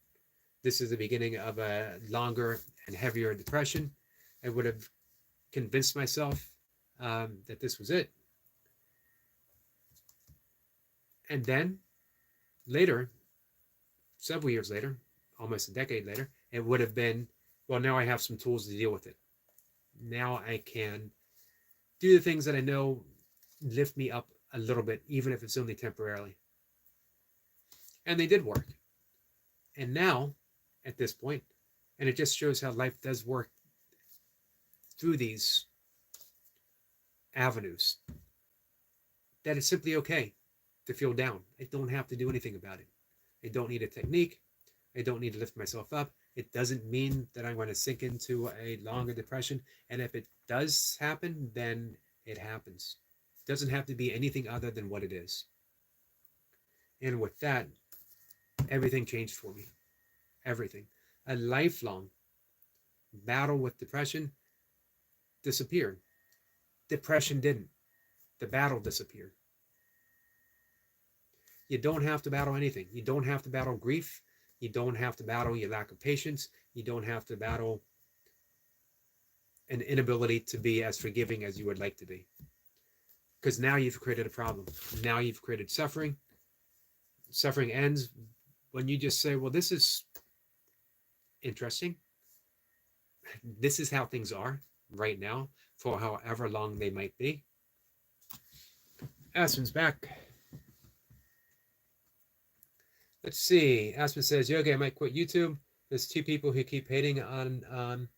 This is the beginning of a longer and heavier depression. I would have convinced myself that this was it. And then later, several years later, almost a decade later, it would have been, well, now I have some tools to deal with it. Now I can do the things that I know lift me up a little bit, even if it's only temporarily. And they did work. And now, at this point, and it just shows how life does work through these avenues, that it's simply okay to feel down. I don't have to do anything about it. I don't need a technique. I don't need to lift myself up. It doesn't mean that I'm going to sink into a longer depression. And if it does happen, then it happens. It doesn't have to be anything other than what it is. And with that, everything changed for me. Everything. A lifelong battle with depression disappeared. Depression didn't. The battle disappeared. You don't have to battle anything. You don't have to battle grief. You don't have to battle your lack of patience. You don't have to battle an inability to be as forgiving as you would like to be. Because now you've created a problem. Now you've created suffering. Suffering ends when you just say, well, this is interesting. This is how things are right now for however long they might be. Aspen's back. Let's see. Aspen says, Yogi, I might quit YouTube. There's 2 people who keep hating on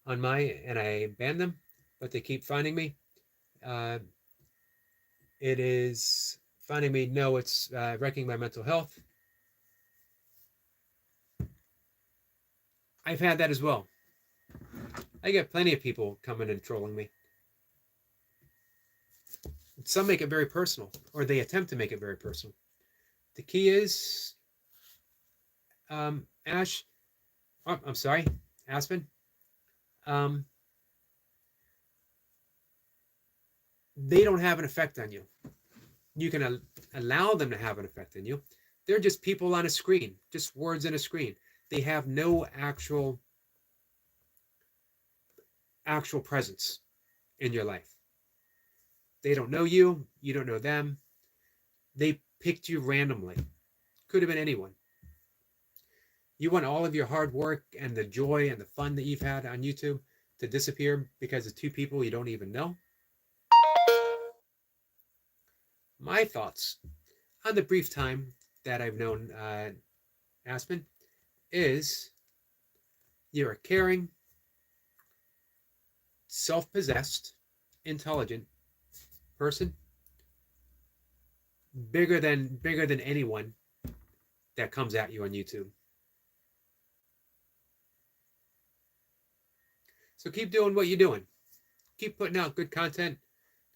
my, and I ban them, but they keep finding me. It is finding me. No, it's wrecking my mental health. I've had that as well. I get plenty of people coming and trolling me. Some make it very personal, or they attempt to make it very personal. The key is, Aspen. They don't have an effect on you. You can allow them to have an effect on you. They're just people on a screen, just words on a screen. They have no actual presence in your life. They don't know you. You don't know them. They picked you randomly. Could have been anyone. You want all of your hard work and the joy and the fun that you've had on YouTube to disappear because of 2 people you don't even know? My thoughts on the brief time that I've known Aspen is you're a caring, self-possessed, intelligent person, bigger than anyone that comes at you on YouTube. So keep doing what you're doing. Keep putting out good content.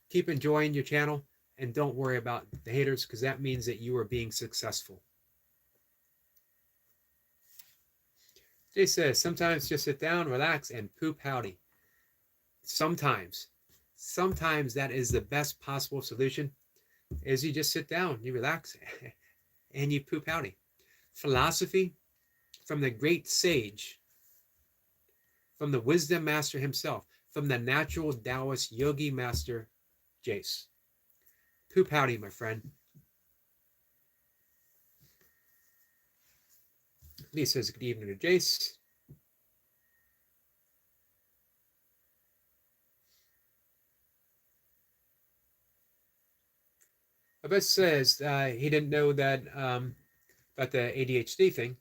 Keep enjoying your channel. And don't worry about the haters, because that means that you are being successful. Jay says, sometimes just sit down, relax, and poop howdy. Sometimes that is the best possible solution, is you just sit down, you relax, and you poop howdy. Philosophy from the great sage, from the wisdom master himself, from the natural Taoist yogi master, Jace. Poop howdy, my friend. Lee says, good evening to Jace. Abess says he didn't know that about the ADHD thing.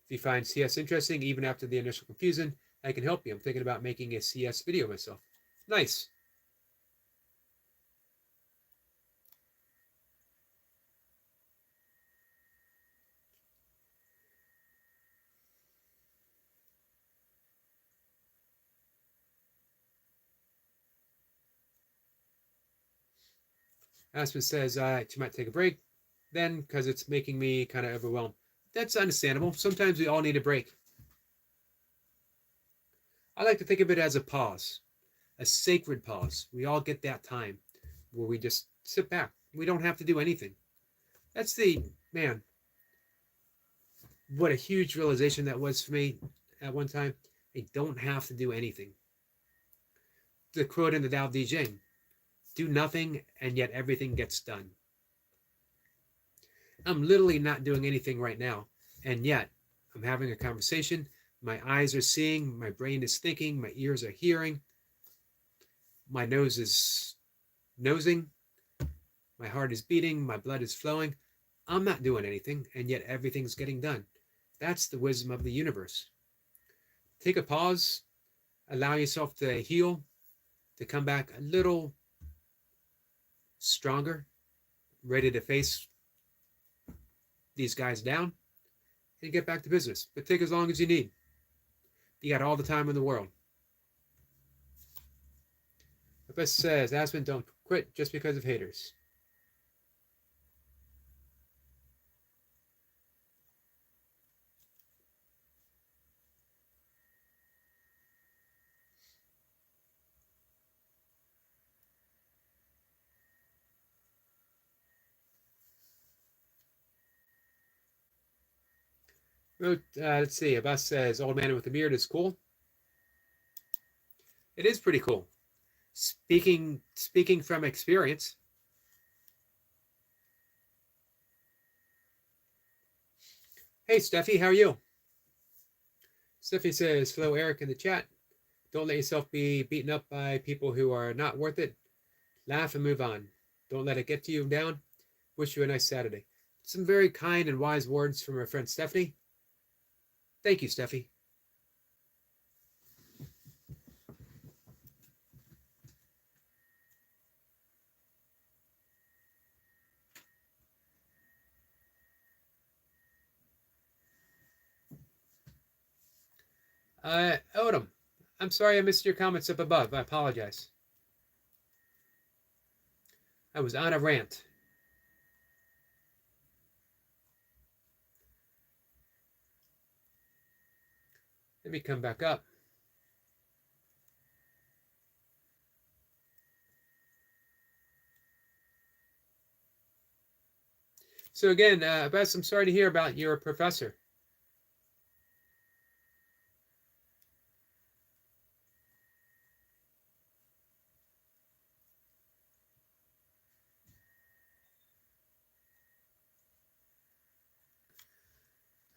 If you find CS interesting, even after the initial confusion, I can help you. I'm thinking about making a CS video myself. Nice. Aspen says she might take a break then because it's making me kind of overwhelmed. That's understandable. Sometimes we all need a break. I like to think of it as a pause, a sacred pause. We all get that time where we just sit back. We don't have to do anything. That's the man. What a huge realization that was for me at one time. I don't have to do anything. The quote in the Tao Te Ching: "Do nothing, and yet everything gets done." I'm literally not doing anything right now, and yet I'm having a conversation. My eyes are seeing, my brain is thinking, my ears are hearing, my nose is nosing, my heart is beating, my blood is flowing. I'm not doing anything, and yet everything's getting done. That's the wisdom of the universe. Take a pause, allow yourself to heal, to come back a little stronger, ready to face these guys down, and get back to business. But take as long as you need. You got all the time in the world. The best says, Aspen, don't quit just because of haters. Let's see. Abbas says, Old Man with the Beard is cool. It is pretty cool. Speaking from experience. Hey, Steffi, how are you? Steffi says, hello, Eric, in the chat. Don't let yourself be beaten up by people who are not worth it. Laugh and move on. Don't let it get to you down. Wish you a nice Saturday. Some very kind and wise words from our friend Stephanie. Thank you, Steffi. Odom, I'm sorry I missed your comments up above. I apologize. I was on a rant. Let me come back up. So again, Bess, I'm sorry to hear about your professor.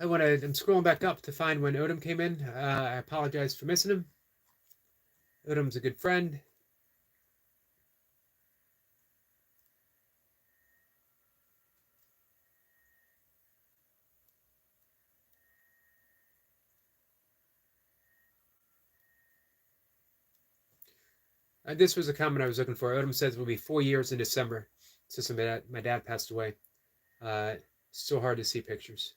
I'm scrolling back up to find when Odom came in. I apologize for missing him. Odom's a good friend. This was a comment I was looking for. Odom says it will be 4 years in December since my dad passed away. Still hard to see pictures.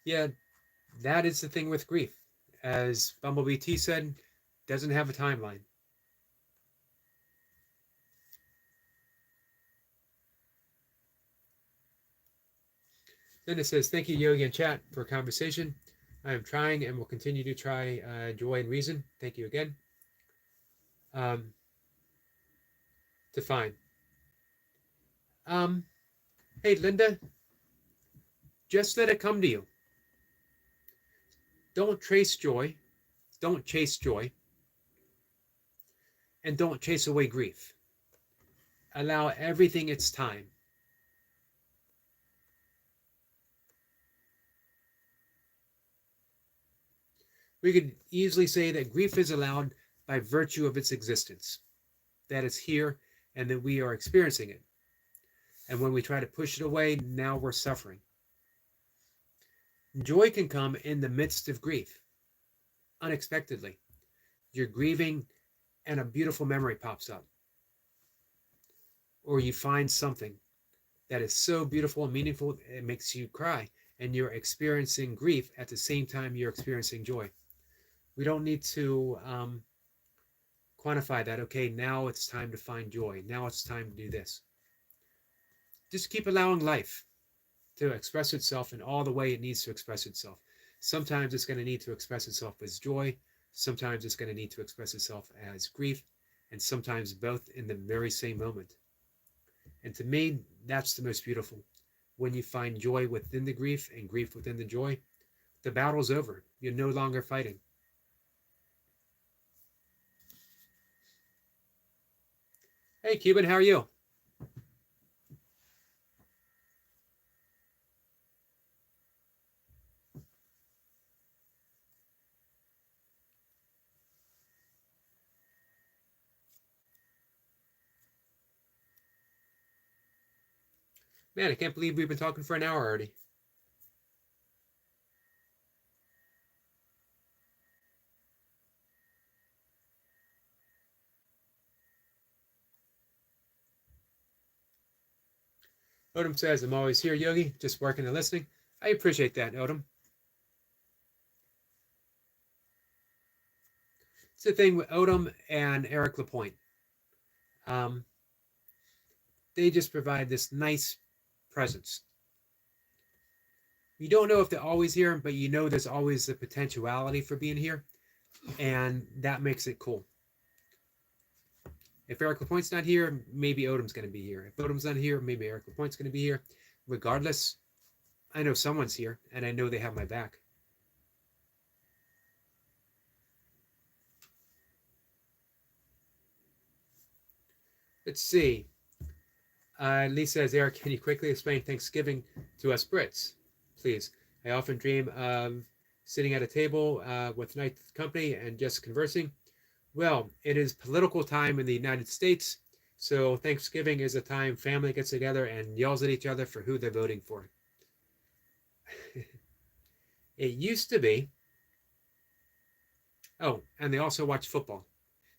Yeah, that is the thing with grief. As Bumblebee T said, doesn't have a timeline. Then it says, thank you, Yogi and chat, for a conversation. I am trying and will continue to try joy and reason. Thank you again. Define. Hey, Linda, just let it come to you. Don't chase joy. Don't chase joy. And don't chase away grief. Allow everything its time. We could easily say that grief is allowed by virtue of its existence, that it's here and that we are experiencing it. And when we try to push it away, now we're suffering. Joy can come in the midst of grief, unexpectedly. You're grieving and a beautiful memory pops up. Or you find something that is so beautiful and meaningful, it makes you cry. And you're experiencing grief at the same time you're experiencing joy. We don't need to quantify that. Okay, now it's time to find joy. Now it's time to do this. Just keep allowing life to express itself in all the way it needs to express itself. Sometimes it's going to need to express itself as joy. Sometimes it's going to need to express itself as grief. and sometimes both in the very same moment. And to me, that's the most beautiful. When you find joy within the grief and grief within the joy, the battle's over. You're no longer fighting. Hey, Cuban, how are you? Man, I can't believe we've been talking for an hour already. Odom says, I'm always here, Yogi, just working and listening. I appreciate that, Odom. It's the thing with Odom and Eric Lapointe. Um, they just provide this nice presence. You don't know if they're always here, but you know there's always the potentiality for being here, and that makes it cool. If Eric Lapointe's not here, maybe Odom's going to be here. If Odom's not here, maybe Eric Lapointe's going to be here. Regardless, I know someone's here, and I know they have my back. Let's see. Lisa says, Eric, can you quickly explain Thanksgiving to us Brits, please? I often dream of sitting at a table with nice company and just conversing. Well, it is political time in the United States, so Thanksgiving is a time family gets together and yells at each other for who they're voting for. It used to be. Oh, and they also watch football.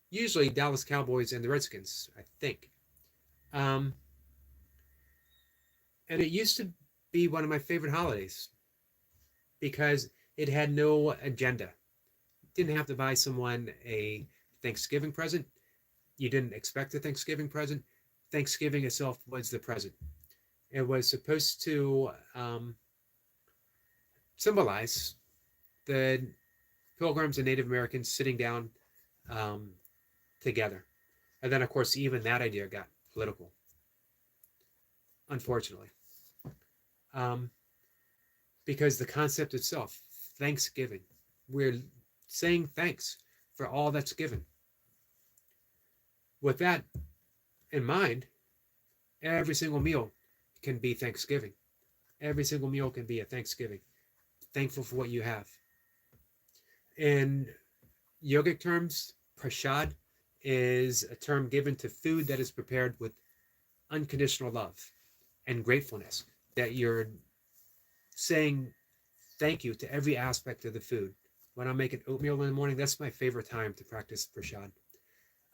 Usually Dallas Cowboys and the Redskins, I think. And it used to be one of my favorite holidays because it had no agenda. Didn't have to buy someone a Thanksgiving present. You didn't expect a Thanksgiving present. Thanksgiving itself was the present. It was supposed to symbolize the Pilgrims and Native Americans sitting down together. And then, of course, even that idea got political, unfortunately. Because the concept itself, Thanksgiving, we're saying thanks for all that's given. With that in mind, every single meal can be Thanksgiving. Every single meal can be a Thanksgiving. Thankful for what you have. In yogic terms, prasad is a term given to food that is prepared with unconditional love and gratefulness, that you're saying thank you to every aspect of the food. When I'm making oatmeal in the morning, that's my favorite time to practice prasad.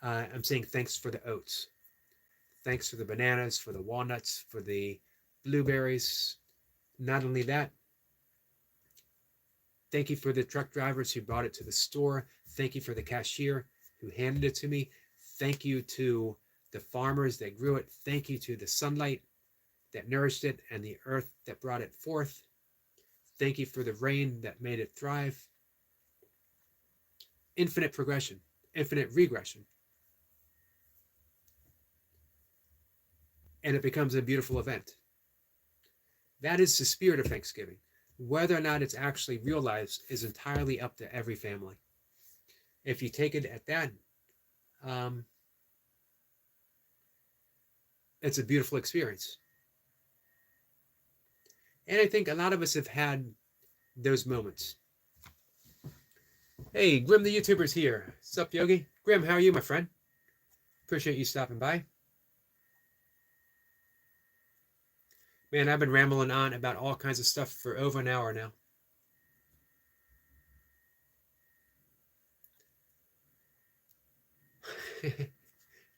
I'm saying thanks for the oats. Thanks for the bananas, for the walnuts, for the blueberries. Not only that, thank you for the truck drivers who brought it to the store. Thank you for the cashier who handed it to me. Thank you to the farmers that grew it. Thank you to the sunlight that nourished it and the earth that brought it forth. Thank you for the rain that made it thrive. Infinite progression, infinite regression. And it becomes a beautiful event. That is the spirit of Thanksgiving. Whether or not it's actually realized is entirely up to every family. If you take it at that, it's a beautiful experience. And I think a lot of us have had those moments. Hey, Grim the YouTuber's here. Sup, Yogi? Grim, how are you, my friend? Appreciate you stopping by. Man, I've been rambling on about all kinds of stuff for over an hour now.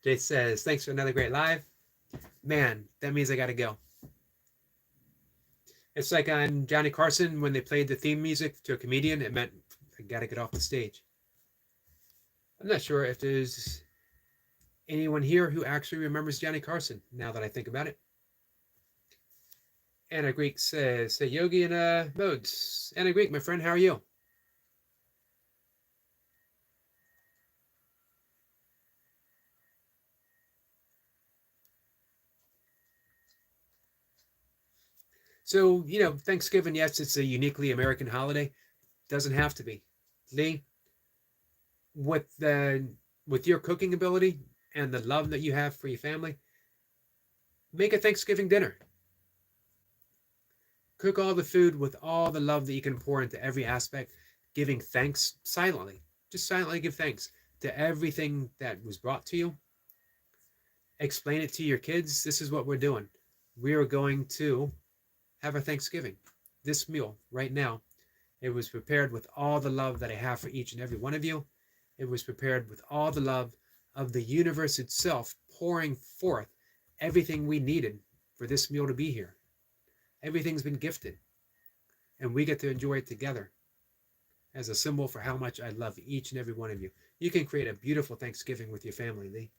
Jay says, thanks for another great live. Man, that means I gotta go. It's like on Johnny Carson when they played the theme music to a comedian, it meant I gotta get off the stage. I'm not sure if there's anyone here who actually remembers Johnny Carson, now that I think about it. Anna Greek says, say Yogi and modes. Anna Greek, my friend, how are you? So, Thanksgiving, yes, it's a uniquely American holiday. Doesn't have to be. Lee, with the with your cooking ability and the love that you have for your family, make a Thanksgiving dinner. Cook all the food with all the love that you can pour into every aspect, giving thanks silently. Just silently give thanks to everything that was brought to you. Explain it to your kids. This is what we're doing. We are going to have our Thanksgiving. This meal right now, it was prepared with all the love that I have for each and every one of you. It was prepared with all the love of the universe itself pouring forth everything we needed for this meal to be here. Everything's been gifted, and we get to enjoy it together as a symbol for how much I love each and every one of you. You can create a beautiful Thanksgiving with your family, Lee.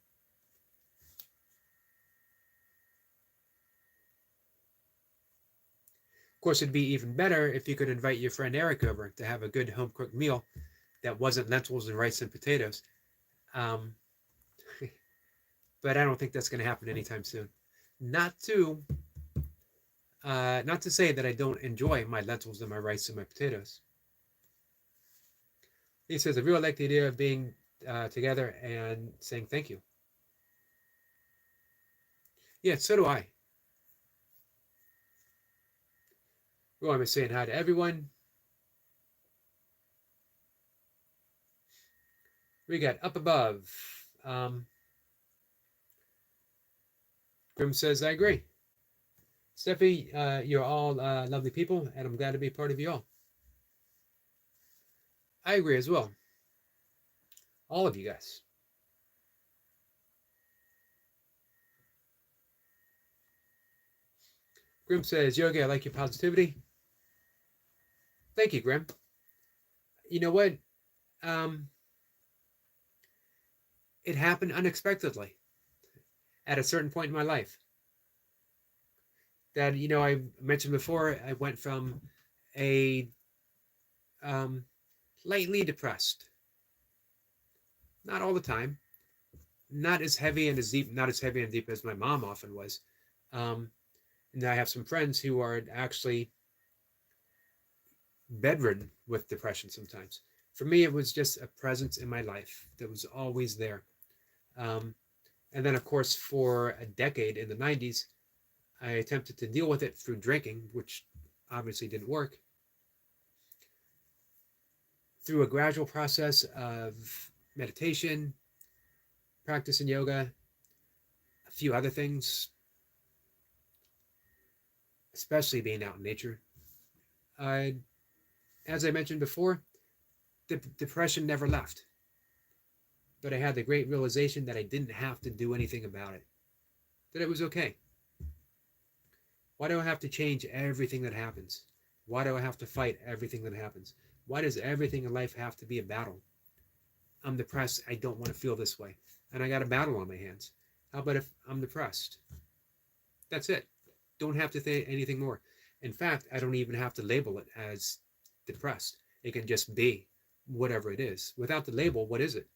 Of course, it'd be even better if you could invite your friend Eric over to have a good home cooked meal that wasn't lentils and rice and potatoes. Um, but I don't think that's going to happen anytime soon. Not to not to say that I don't enjoy my lentils and my rice and my potatoes. He says, I really like the idea of being together and saying thank you. Yeah, so do I. Well, I'm saying hi to everyone. We got up above. Grim says, I agree. Steffi, you're all lovely people, and I'm glad to be part of you all. I agree as well. All of you guys. Grim says, Yogi, I like your positivity. Thank you, Grim. You know what? It happened unexpectedly at a certain point in my life. That, I mentioned before, I went from a lightly depressed, not all the time, not as heavy and as deep, not as heavy and deep as my mom often was. And I have some friends who are actually bedridden with depression sometimes. For me, it was just a presence in my life that was always there. And then, of course, for a decade in the 90s, I attempted to deal with it through drinking, which obviously didn't work. Through a gradual process of meditation, practice in yoga, a few other things, especially being out in nature. As I mentioned before, the depression never left. But I had the great realization that I didn't have to do anything about it, that it was okay. Why do I have to change everything that happens? Why do I have to fight everything that happens? Why does everything in life have to be a battle? I'm depressed. I don't want to feel this way. And I got a battle on my hands. How about if I'm depressed? That's it. Don't have to think anything more. In fact, I don't even have to label it as depressed. It can just be whatever it is. Without the label, what is it?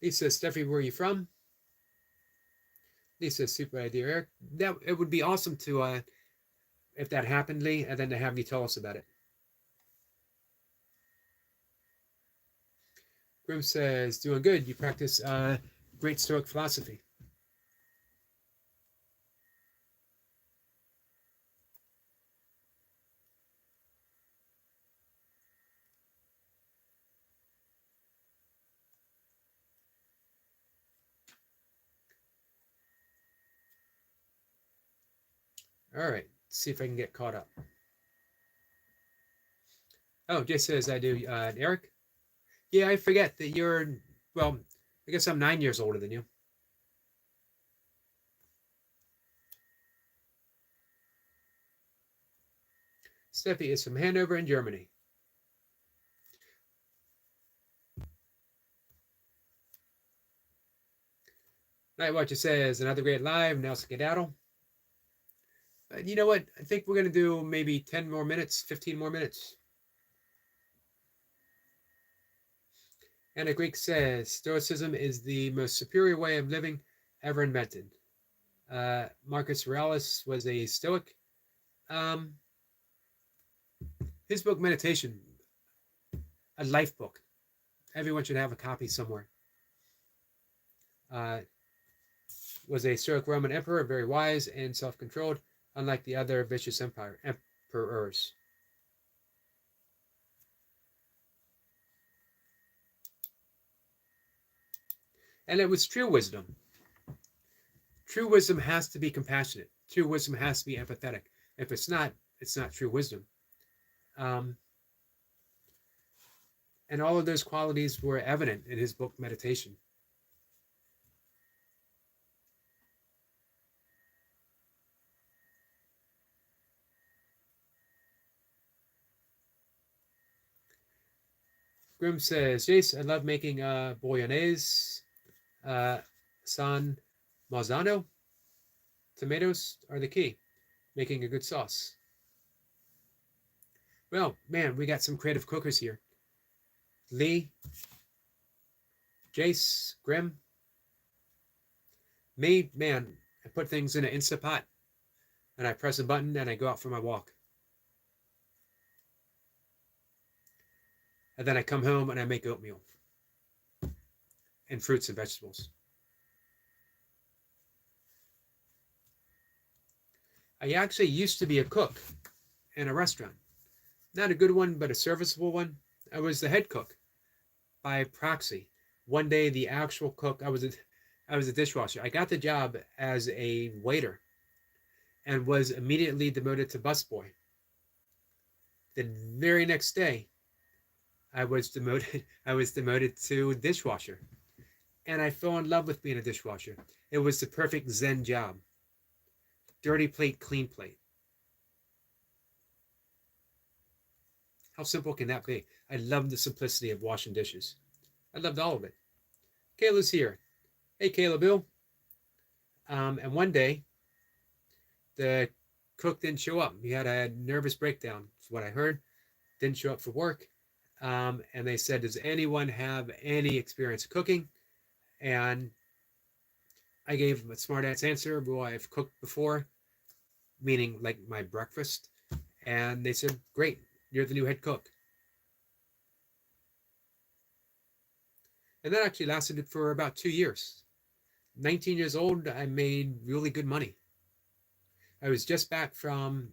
He says, Steffi, where are you from? He says, super idea, Eric. That it would be awesome to if that happened, Lee, and then to have you tell us about it. Grim says, doing good. You practice great Stoic philosophy. All right, let's see if I can get caught up. Oh, Jay says I do. Eric? Yeah, I forget that you're, well, I guess I'm 9 years older than you. Steffi is from Hanover in Germany. Night Watcher says, another great live, now skedaddle. You know what? I think we're going to do maybe 10 more minutes, 15 more minutes. Anna Greek says Stoicism is the most superior way of living ever invented. Marcus Aurelius was a Stoic. Um, his book Meditation, a life book. Everyone should have a copy somewhere. Was a Stoic Roman emperor, very wise and self-controlled, unlike the other vicious emperors. And it was true wisdom. True wisdom has to be compassionate. True wisdom has to be empathetic. If it's not true wisdom. And all of those qualities were evident in his book Meditation. Grim says, Jace, I love making bolognese, San Marzano. Tomatoes are the key, making a good sauce. Well, man, we got some creative cookers here. Lee, Jace, Grim. Me, man, I put things in an Instapot and I press a button and I go out for my walk. And then I come home and I make oatmeal and fruits and vegetables. I actually used to be a cook in a restaurant. Not a good one, but a serviceable one. I was the head cook by proxy. One day, the actual cook, I was a dishwasher. I got the job as a waiter and was immediately demoted to busboy. The very next day, I was demoted to dishwasher. And I fell in love with being a dishwasher. It was the perfect Zen job. Dirty plate, clean plate. How simple can that be? I love the simplicity of washing dishes. I loved all of it. Kayla's here. Hey, Kayla Bill. And one day, the cook didn't show up. He had a nervous breakdown, is what I heard. Didn't show up for work. And they said, does anyone have any experience cooking? And I gave them a smart ass answer. Well, I've cooked before, meaning like my breakfast. And they said, great, you're the new head cook. And that actually lasted for about 2 years. 19 years old, I made really good money. I was just back from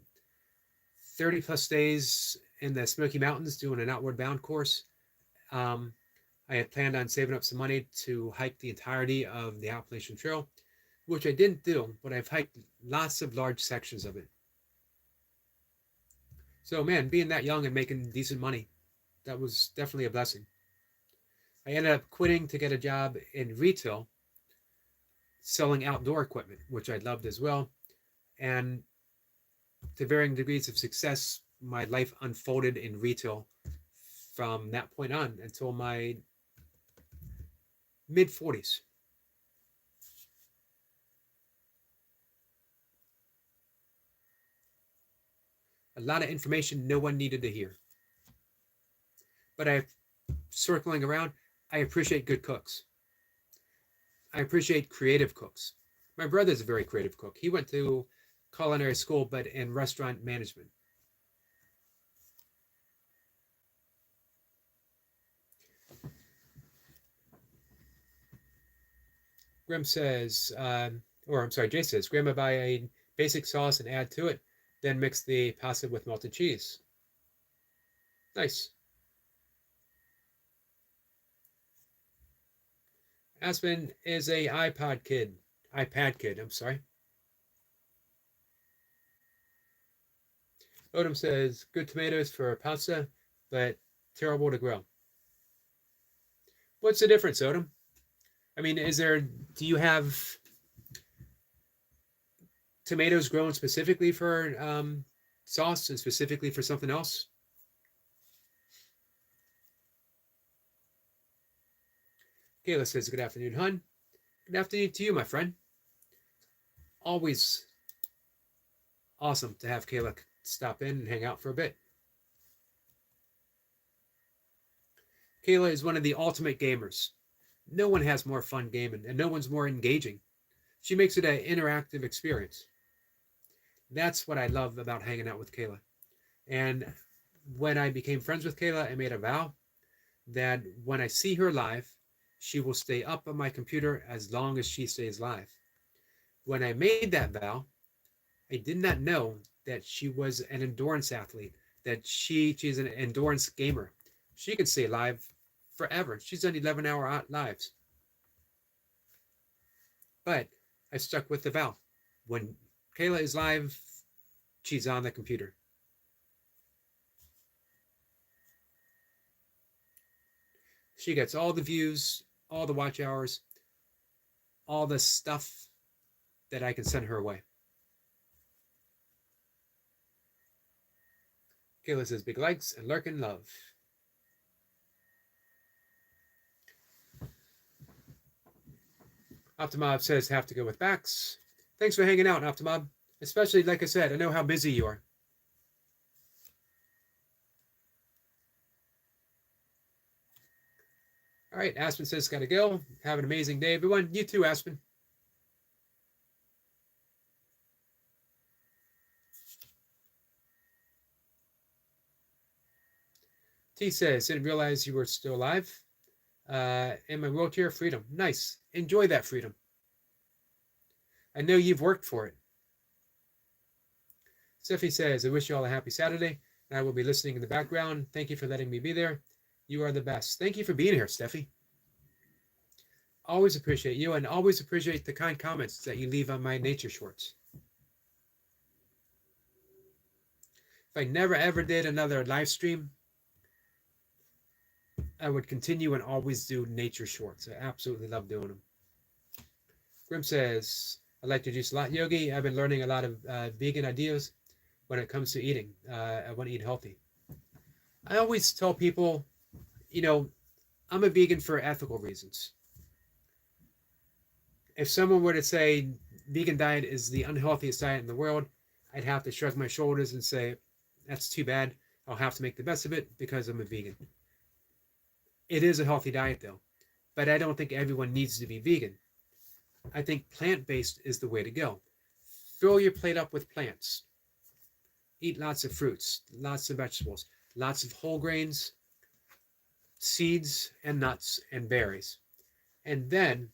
30 plus days in the Smoky Mountains doing an outward bound course. I had planned on saving up some money to hike the entirety of the Appalachian Trail, which I didn't do, but I've hiked lots of large sections of it. So, man, being that young and making decent money, that was definitely a blessing. I ended up quitting to get a job in retail, selling outdoor equipment, which I loved as well. And to varying degrees of success, my life unfolded in retail from that point on until my mid 40s. A lot of information no one needed to hear. But circling around, I appreciate good cooks. I appreciate creative cooks. My brother's a very creative cook. He went to culinary school, but in restaurant management. Grim says, Jay says, Grandma buy a basic sauce and add to it, then mix the pasta with melted cheese. Nice. Aspen is a iPad kid, I'm sorry. Odom says, good tomatoes for pasta, but terrible to grill. What's the difference, Odom? I mean, do you have tomatoes grown specifically for sauce and specifically for something else? Kayla says, good afternoon, hun. Good afternoon to you, my friend. Always awesome to have Kayla stop in and hang out for a bit. Kayla is one of the ultimate gamers. No one has more fun gaming, and no one's more engaging. She makes it an interactive experience. That's what I love about hanging out with Kayla. And when I became friends with Kayla, I made a vow that when I see her live, she will stay up on my computer as long as she stays live. When I made that vow, I did not know that she was an endurance athlete, that she's an endurance gamer. She could stay live forever. She's done 11-hour lives. But I stuck with the vow. When Kayla is live, she's on the computer. She gets all the views, all the watch hours, all the stuff that I can send her away. Kayla says big likes and lurking love. Optimob says have to go with backs. Thanks for hanging out, Optimob. Especially, like I said, I know how busy you are. All right, Aspen says gotta go. Have an amazing day, everyone. You too, Aspen. T says, didn't realize you were still alive. In my wheelchair, freedom. Nice. Enjoy that freedom. I know you've worked for it. Steffi says, I wish you all a happy Saturday, and I will be listening in the background. Thank you for letting me be there. You are the best. Thank you for being here, Steffi. Always appreciate you, and always appreciate the kind comments that you leave on my nature shorts. If I never ever did another live stream, I would continue and always do nature shorts. I absolutely love doing them. Grim says, I like to juice a lot, Yogi. I've been learning a lot of vegan ideas when it comes to eating. I want to eat healthy. I always tell people, you know, I'm a vegan for ethical reasons. If someone were to say vegan diet is the unhealthiest diet in the world, I'd have to shrug my shoulders and say, that's too bad. I'll have to make the best of it because I'm a vegan. It is a healthy diet, though, but I don't think everyone needs to be vegan. I think plant-based is the way to go. Fill your plate up with plants. Eat lots of fruits, lots of vegetables, lots of whole grains, seeds and nuts and berries. And then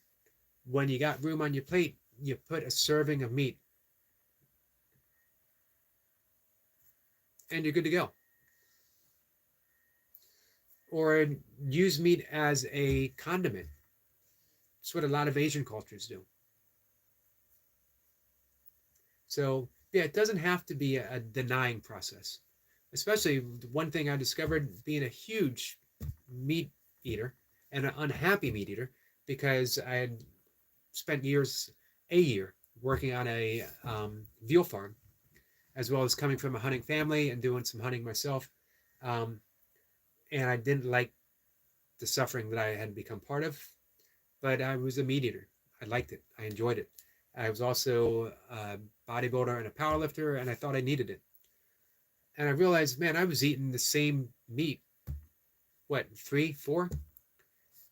when you got room on your plate, you put a serving of meat. And you're good to go. Or use meat as a condiment. It's what a lot of Asian cultures do. So, yeah, it doesn't have to be a denying process. Especially one thing I discovered being a huge meat eater and an unhappy meat eater, because I had spent a year working on a veal farm, as well as coming from a hunting family and doing some hunting myself. And I didn't like the suffering that I had become part of, but I was a meat eater. I liked it. I enjoyed it. I was also a bodybuilder and a powerlifter, and I thought I needed it. And I realized, man, I was eating the same meat, 3, 4?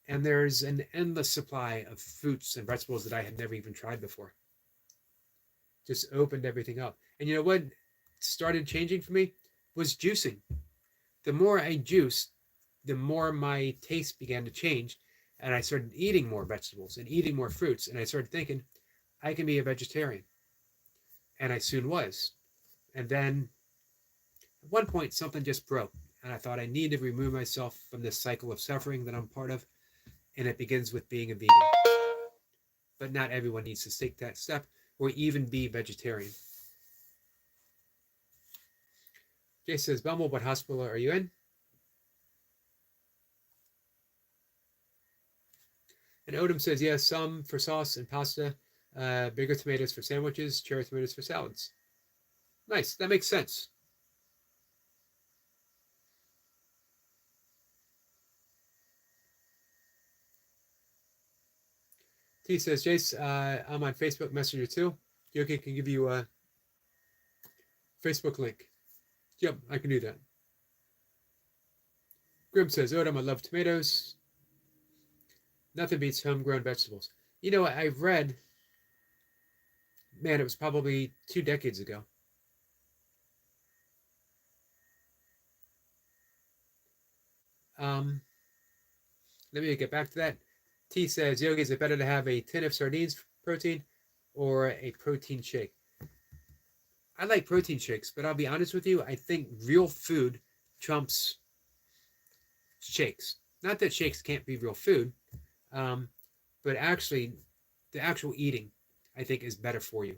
And there's an endless supply of fruits and vegetables that I had never even tried before. Just opened everything up. And you know what started changing for me was juicing. The more I juiced, the more my taste began to change, and I started eating more vegetables and eating more fruits, and I started thinking, I can be a vegetarian. And I soon was. And then at one point, something just broke, and I thought I need to remove myself from this cycle of suffering that I'm part of, and it begins with being a vegan. But not everyone needs to take that step or even be vegetarian. Jay says, Bumble, what hospital are you in? And Odom says, yes, some for sauce and pasta, bigger tomatoes for sandwiches, cherry tomatoes for salads. Nice, that makes sense. T says, Jace, I'm on Facebook Messenger too. Yogi can give you a Facebook link. Yep, I can do that. Grim says, Odom, I love tomatoes. Nothing beats homegrown vegetables. You know, I've read, man, it was probably 2 decades ago. Let me get back to that. T says, Yogi, is it better to have a tin of sardines protein or a protein shake? I like protein shakes, but I'll be honest with you, I think real food trumps shakes. Not that shakes can't be real food, but actually, the actual eating, I think, is better for you.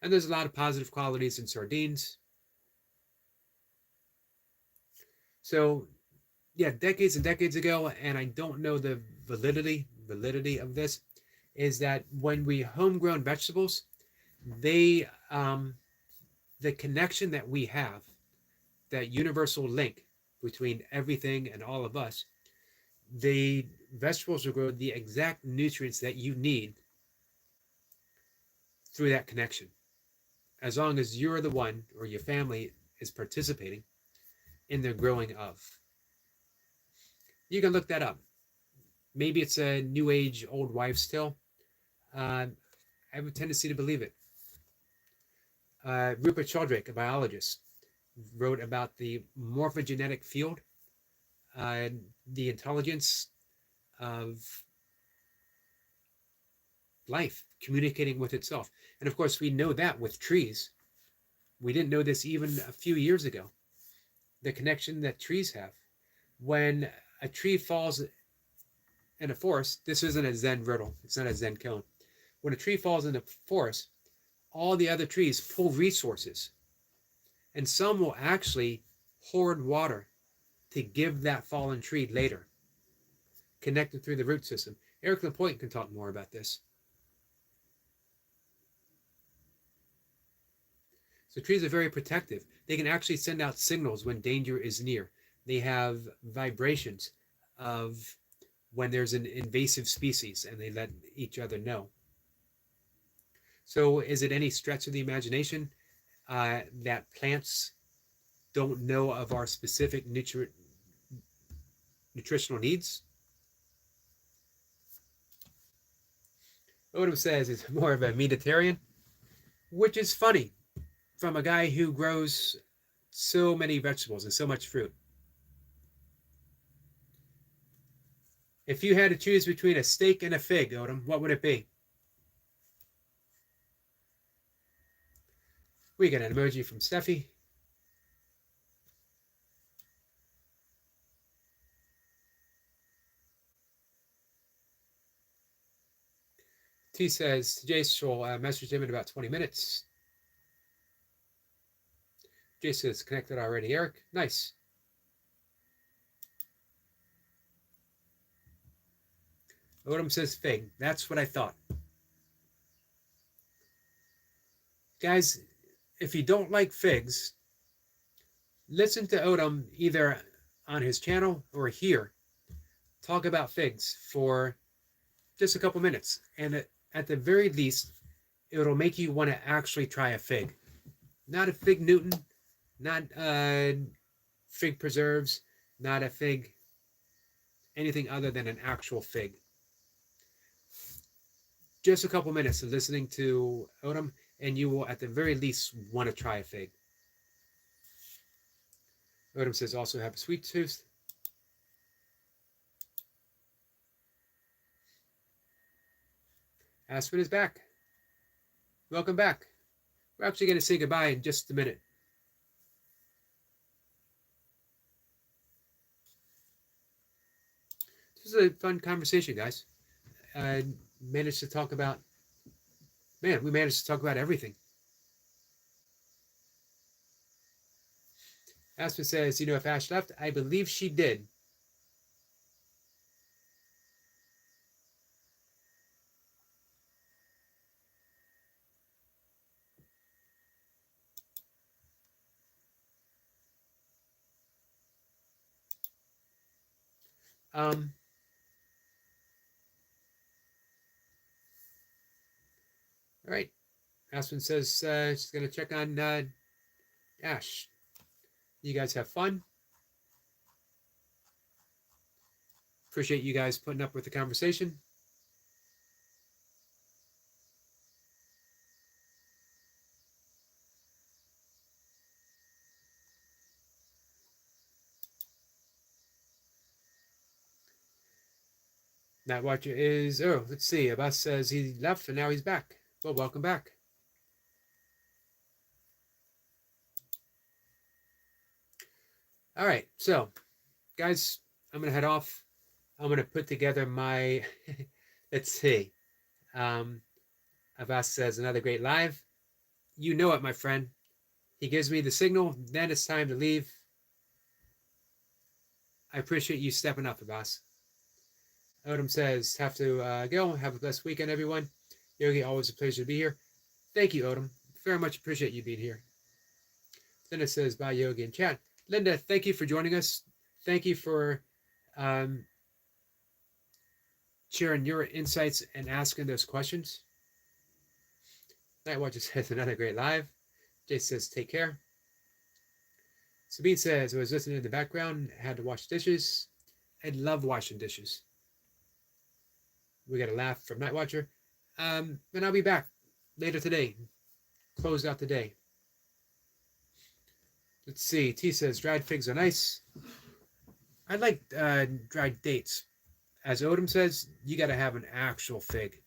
And there's a lot of positive qualities in sardines. So, yeah, decades and decades ago, and I don't know the validity of this, is that when we homegrown vegetables, they the connection that we have, that universal link between everything and all of us, the vegetables will grow the exact nutrients that you need through that connection, as long as you're the one or your family is participating in the growing of. You can look that up. Maybe it's a new age old wives' tale. I have a tendency to believe it. Rupert Sheldrake, a biologist, wrote about the morphogenetic field, the intelligence of life communicating with itself. And of course, we know that with trees. We didn't know this even a few years ago. The connection that trees have. When a tree falls in a forest, this isn't a Zen riddle, it's not a Zen koan. When a tree falls in a forest, all the other trees pull resources. And some will actually hoard water to give that fallen tree later, connected through the root system. Eric Lapointe can talk more about this. So trees are very protective. They can actually send out signals when danger is near. They have vibrations of when there's an invasive species, and they let each other know. So is it any stretch of the imagination that plants don't know of our specific nutritional needs? Odom says it's more of a meatitarian, which is funny from a guy who grows so many vegetables and so much fruit. If you had to choose between a steak and a fig, Odom, what would it be? We got an emoji from Steffi. T says, Jace will message him in about 20 minutes. Jace says, connected already, Eric. Nice. Odom says fig. That's what I thought. Guys, if you don't like figs, listen to Odom either on his channel or here talk about figs for just a couple minutes. And at the very least, it'll make you want to actually try a fig. Not a fig Newton, not fig preserves, not a fig, anything other than an actual fig. Just a couple minutes of listening to Odom, and you will at the very least want to try a fig. Odom says also have a sweet tooth. Aspen is back. Welcome back. We're actually going to say goodbye in just a minute. This is a fun conversation, guys. Managed to talk about, we managed to talk about everything. Aspen says, you know, if Ash left, I believe she did. All right. Aspen says she's going to check on Ash. You guys have fun. Appreciate you guys putting up with the conversation. Night Watcher is, oh, let's see. Abbas says he left and now he's back. Well, welcome back. All right, so guys, I'm gonna head off. I'm gonna put together my. Let's see. Abbas says another great live. You know it, my friend. He gives me the signal. Then it's time to leave. I appreciate you stepping up, Abbas. Odom says, have to go. Have a blessed weekend, everyone. Yogi, always a pleasure to be here. Thank you, Odom. Very much appreciate you being here. Linda says, bye, Yogi, in chat. Linda, thank you for joining us. Thank you for sharing your insights and asking those questions. Night Watcher says, another great live. Jay says, take care. Sabine says, I was listening in the background, had to wash dishes. I love washing dishes. We got a laugh from Night Watcher. And I'll be back later today. Close out the day. Let's see. T says, dried figs are nice. I like dried dates. As Odom says, you got to have an actual fig.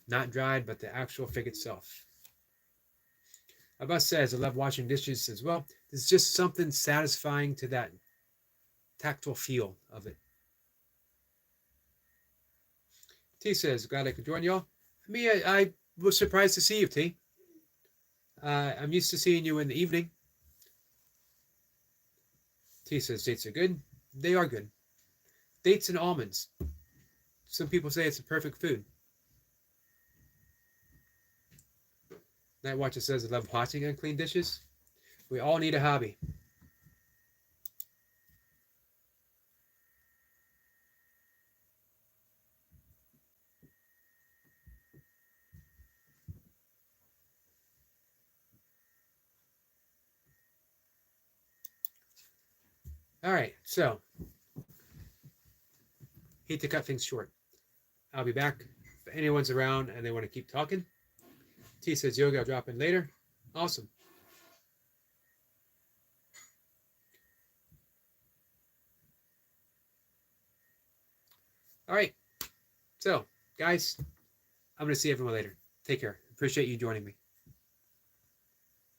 Not dried, but the actual fig itself. Abbas says, I love washing dishes as well. There's just something satisfying to that tactile feel of it. T says, glad I could join y'all. I was surprised to see you, T. I'm used to seeing you in the evening. T says, dates are good. They are good. Dates and almonds. Some people say it's a perfect food. Night Watcher says, I love washing unclean dishes. We all need a hobby. All right, so hate to cut things short. I'll be back. If anyone's around and they want to keep talking. T says, Yogi, I'll drop in later. Awesome. All right. So, guys, I'm going to see everyone later. Take care. Appreciate you joining me.